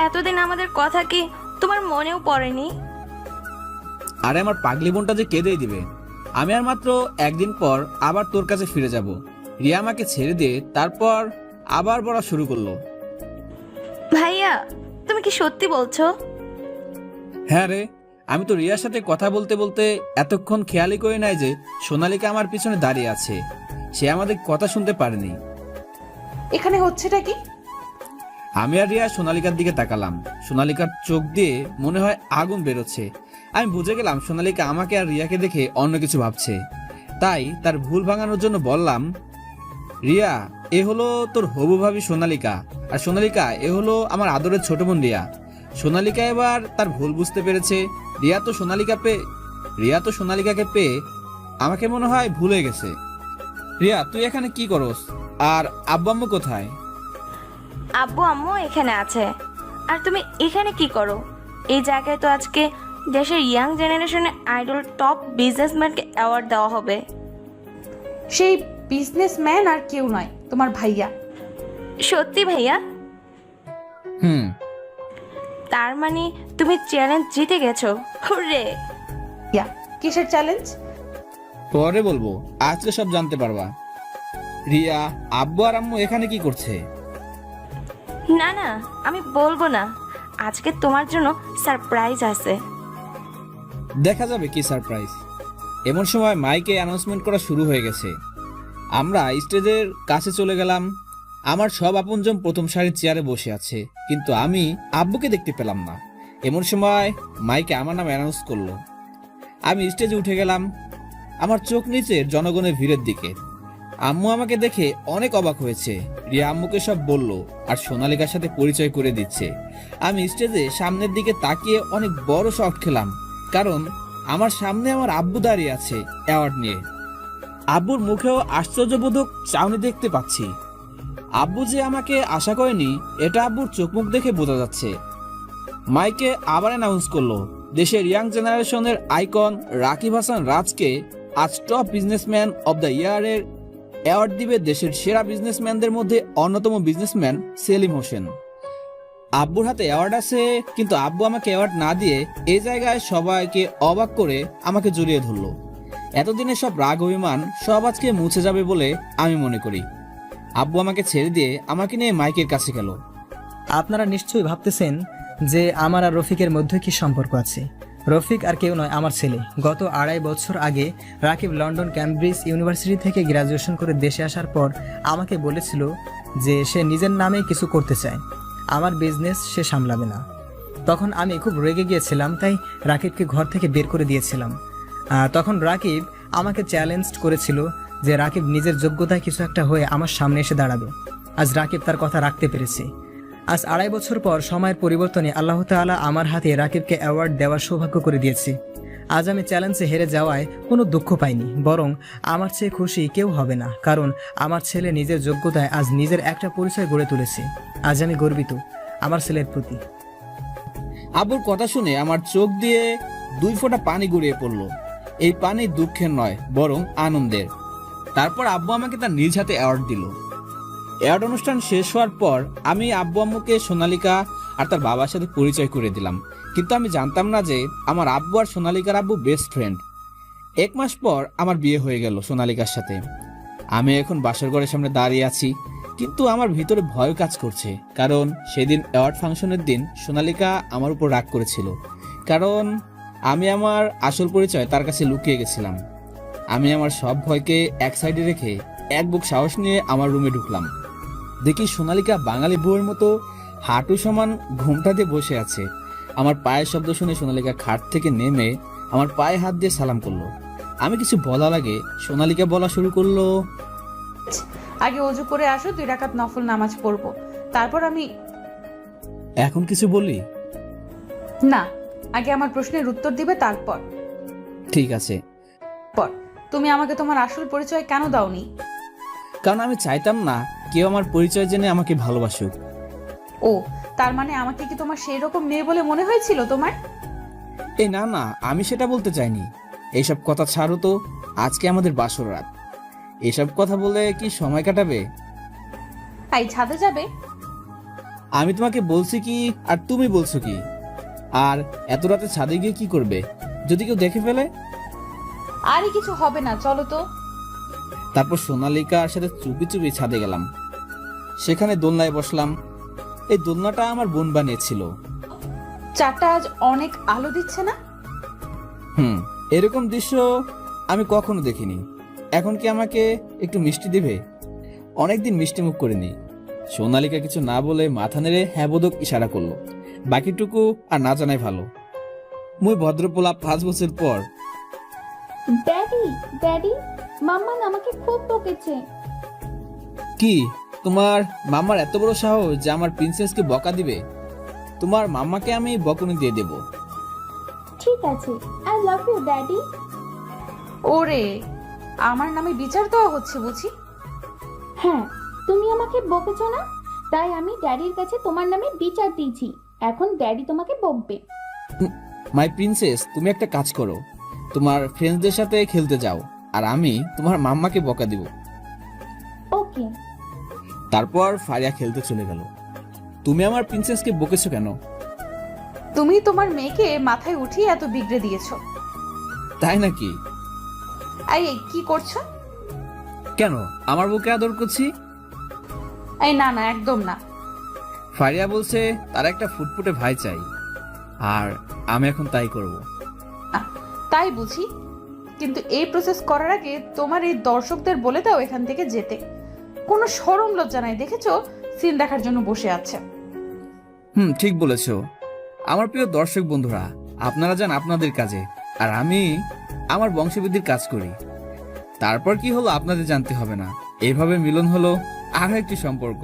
এতদিন আমাদের কথা কি তোমার মনেও পড়েনি? আরে আমার পাগলি বোনটা যে কেঁদেই দিবে। আমি আর মাত্র 1 দিন পর আবার তোর কাছে ফিরে যাব। রিয়া আমাকে ছেড়ে দিয়ে তারপর আবার বলা শুরু করলো। ভাইয়া, তুমি কি সত্যি বলছো? হ্যাঁ রে, আমি তো রিয়ার সাথে কথা বলতে বলতে এতক্ষণ খেয়ালই করি নাই যে সোনালিকা আমার পিছনে দাঁড়িয়ে আছে। সে আমাদের কথা শুনতে পারেনি। এখানে হচ্ছেটা কি? আমি আর রিয়া সোনালিকার দিকে তাকালাম। সোনালিকার চোখ দিয়ে মনে হয় আগুন বেরোচ্ছে। আমি বুঝে গেলাম সোনালিকা আমাকে আর রিয়াকে দেখে অন্য কিছু ভাবছে। তাই তার ভুল ভাঙানোর জন্য বললাম, রিয়া, এ হলো তোর হবু ভাবি সোনালিকা, আর সোনালিকা এ হলো আমার আদরের ছোট বোন রিয়া। সোনালিকা এবার তার ভুল বুঝতে পেরেছে। রিয়া তো সোনালিকাকে পেয়ে আমাকে মনে হয় ভুলে গেছে। রিয়া, তুই এখানে কি করস? আর আব্বু আম্মু কোথায়? আব্বু আম্মু এখানে আছে। আর তুমি এখানে কি করো? এই জায়গায় তো আজকে দেশের ইয়াং জেনারেশনের আইডল টপ বিজনেসম্যানকে অ্যাওয়ার্ড দেওয়া হবে। সেই বিজনেসম্যান আর কেউ নয়, তোমার ভাইয়া। সত্যি ভাইয়া? তার মানে তুমি চ্যালেঞ্জ জিতে গেছো। হুররে! ইয়া, কিসের চ্যালেঞ্জ? পরে বলবো, আজকে সব জানতে পারবা। রিয়া, আব্বু আর আম্মু এখানে কি করছে? না না, আমি বলবো না। আজকে তোমার জন্য সারপ্রাইজ আছে। দেখা যাবে কি সারপ্রাইজ। এমন সময় মাইকে অ্যানাউন্সমেন্ট করা শুরু হয়ে গেছে। আমরা স্টেজের কাছে চলে গেলাম। আমার সব আপনজন প্রথম সারির চেয়ারে বসে আছে, কিন্তু আমি আব্বুকে দেখতে পেলাম না। এমন সময় মাইকে আমার নাম অ্যানাউন্স করলো। আমি স্টেজে উঠে গেলাম। আমার চোখ নিচে জনগণের ভিড়ের দিকে। আম্মু আমাকে দেখে অনেক অবাক হয়েছে। রিয়া আম্মুকে সব বলল আর সোনালিকার সাথে পরিচয় করে দিচ্ছে। আমি স্টেজে সামনের দিকে তাকিয়ে অনেক বড় শট খেলাম, কারণ আমার সামনে আমার আব্বু দাঁড়িয়ে আছে অ্যাওয়ার্ড নিয়ে। আব্বুর মুখেও আশ্চর্যবোধক চাউনি দেখতে পাচ্ছি। আব্বু যে আমাকে আশা করেনি এটা আব্বুর চোখ মুখ দেখে বোঝা যাচ্ছে। মাইকে আবার অ্যানাউন্স করলো, দেশের ইয়াং জেনারেশনের আইকন রাকিব হাসান রাজকে আজ টপ বিজনেসম্যান অব দ্য ইয়ারের অ্যাওয়ার্ড দিবে দেশের সেরা বিজনেসম্যানদের মধ্যে অন্যতম বিজনেসম্যান সেলিম হোসেন। আব্বুর হাতে অ্যাওয়ার্ড আছে, কিন্তু আব্বু আমাকে অ্যাওয়ার্ড না দিয়ে এই জায়গায় সবাইকে অবাক করে আমাকে জড়িয়ে ধরলো। এতদিনের সব রাগ অভিমান সব আজকে মুছে যাবে বলে আমি মনে করি। আব্বু আমাকে ছেড়ে দিয়ে আমাকে নিয়ে মাইকের কাছে গেল। আপনারা নিশ্চয়ই ভাবতেছেন যে আমার আর রফিকের মধ্যে কি সম্পর্ক আছে। রফিক আর কেউ নয়, আমার ছেলে। গত 2.5 বছর আগে রাকিব লন্ডন ক্যামব্রিজ ইউনিভার্সিটি থেকে গ্র্যাজুয়েশন করে দেশে আসার পর আমাকে বলেছিল যে সে নিজের নামে কিছু করতে চায়, আমার বিজনেস সে সামলাবে না। তখন আমি খুব রেগে গিয়েছিলাম, তাই রাকিবকে ঘর থেকে বের করে দিয়েছিলাম। তখন রাকিব আমাকে চ্যালেঞ্জ করেছিল যে রাকিব নিজের যোগ্যতায় কিছু একটা হয়ে আমার সামনে এসে দাঁড়াবে। আজ রাকিব তার কথা রাখতে পেরেছে। আজ 2.5 বছর পর সময়ের পরিবর্তনে আল্লাহ তাআলা আমার হাতে রাকিবকে অ্যাওয়ার্ড দেওয়ার সৌভাগ্য করে দিয়েছে। আজ আমি চ্যালেঞ্জে হেরে যাওয়ায় কোনো দুঃখ পাইনি, বরং আমার চেয়ে খুশি কেউ হবে না, কারণ আমার ছেলে নিজের যোগ্যতায় আজ নিজের একটা পরিচয় গড়ে তুলেছে। আজ আমি গর্বিত আমার ছেলের প্রতি। আব্বুর কথা শুনে আমার চোখ দিয়ে 2 ফোঁটা পানি গড়িয়ে পড়লো। এই পানি দুঃখের নয়, বরং আনন্দের। তারপর আব্বু আমাকে তার নিজ হাতে অ্যাওয়ার্ড দিল। অ্যাওয়ার্ড অনুষ্ঠান শেষ হওয়ার পর আমি আব্বু আম্মুকে সোনালিকা আর তার বাবার সাথে পরিচয় করে দিলাম, কিন্তু আমি জানতাম না যে আমার আব্বু আর সোনালিকার আব্বু বেস্ট ফ্রেন্ড। 1 মাস পর আমার বিয়ে হয়ে গেল সোনালিকার সাথে। আমি এখন বাসর ঘরের সামনে দাঁড়িয়ে আছি, কিন্তু আমার ভিতরে ভয় কাজ করছে, কারণ সেদিন অ্যাওয়ার্ড ফাংশনের দিন সোনালিকা আমার উপর রাগ করেছিল, কারণ আমি আমার আসল পরিচয় তার কাছে লুকিয়ে গেছিলাম। আমি আমার সব ভয়কে এক সাইডে রেখে এক বুক সাহস নিয়ে আমার রুমে ঢুকলাম। দেখি সোনালিকা বাঙালি বউয়ের মতো হাঁটু সমান ঘুমটা দিয়ে বসে আছে। আমার পায়ের শব্দ শুনে সোনালিকা খাট থেকে নেমে আমার পায়ে হাত দিয়ে সালাম করলো। আমি কিছু বলার আগে সোনালিকা বলা শুরু করলো, আগে অজু করে আসো, 2 রাকাত নফল নামাজ পড়বো, তারপর আমি। এখন কিছু বলি? না, আগে আমার প্রশ্নের উত্তর দিবে, তারপর। ঠিক আছে। তুমি আমাকে তোমার আসল পরিচয় কেন দাওনি? কারণ আমি চাইতাম না কেউ আমার পরিচয় জেনে আমাকে ভালোবাসুক। ও, তার মানে আমাকে কি তোমার সেই রকম মেয়ে বলে মনে হয়েছিল তোমার? এই না না, আমি সেটা বলতে চাইনি। এইসব কথা ছাড়ো তো, আজকে আমাদের বাসর রাত। এসব কথা বলে কি সময় কাটাবে? তাই ছাদে যাবে? আমি তোমাকে বলছি কি আর তুমি বলছো কি? আর এত রাতে ছাদে গিয়ে কি করবে যদি কেউ দেখে ফেলে? আরে কিছু হবে না, চলো তো। তারপর সোনালিকার সাথে চুপি চুপি ছাদে গেলাম। সেখানে দোলনায় বসলাম। এই দোলনাটা আমার বোন বানিয়েছিল। চারটা আজ অনেক আলো দিচ্ছে না? এরকম দৃশ্য আমি কখনো দেখিনি। এখন কি আমাকে একটু মিষ্টি দিবে? অনেকদিন মিষ্টি মুখ করিনি। সোনালিকা কিছু না বলে মাথা নেড়ে হ্যাঁ বোধক ইশারা করলো। বাকিটুকু আর না জানাই ভালো। মুই ভদ্রপোলা 5 বছর পর। ড্যাডি, ড্যাডি, মাম্মা আমাকে খুব বকেছে। কি, তোমার মাম্মার এত বড় সাহস যে আমার প্রিন্সেসকে বকা দিবে? তোমার মাম্মাকে আমি বকুনি দিয়ে দেব। ঠিক আছে, আই লাভ ইউ ড্যাডি। ওরে, আমার নামে বিচার দেওয়া হচ্ছে বুঝি? হ্যাঁ, তুমি আমাকে বকেছো না, তাই আমি ড্যাডির কাছে তোমার নামে বিচার দিয়েছি। এখন ড্যাডি তোমাকে বকবে। মাই প্রিন্সেস, তুমি একটা কাজ করো, তোমার ফ্রেন্ডসদের সাথে খেলতে যাও, আর আমি তোমার মাম্মাকে বকা দিব। ওকে। তারপর ফারিয়া খেলতে চলে গেল। তুমি আমার প্রিন্সেসকে বকেছো কেন? তুমি তোমার মেয়েকে মাথায় উঠিয়ে এত বিগড়ে দিয়েছো। তাই নাকি? এই কি করছো? কেন আমার বুকে আদর করছি? এই না না, একদম না। ফারিয়া বলছে তার একটা ফুটফুটে ভাই চাই, আর আমি এখন তাই করব। তাই বুঝি, কিন্তু এই প্রসেস করার আগে তোমার এই দর্শকদের বলে দাও এখান থেকে যেতে। কোনো শরম লজ্জা নাই, দেখেছো সিন দেখার জন্য বসে আছে। ঠিক বলেছো। আমার প্রিয় দর্শক বন্ধুরা, আপনারা যান আপনাদের কাজে, আর আমি আমার বংশবৃদ্ধির কাজ করি। তারপর কি হলো আপনাদের জানতে হবে না। এইভাবে মিলন হলো আরো একটি সম্পর্ক।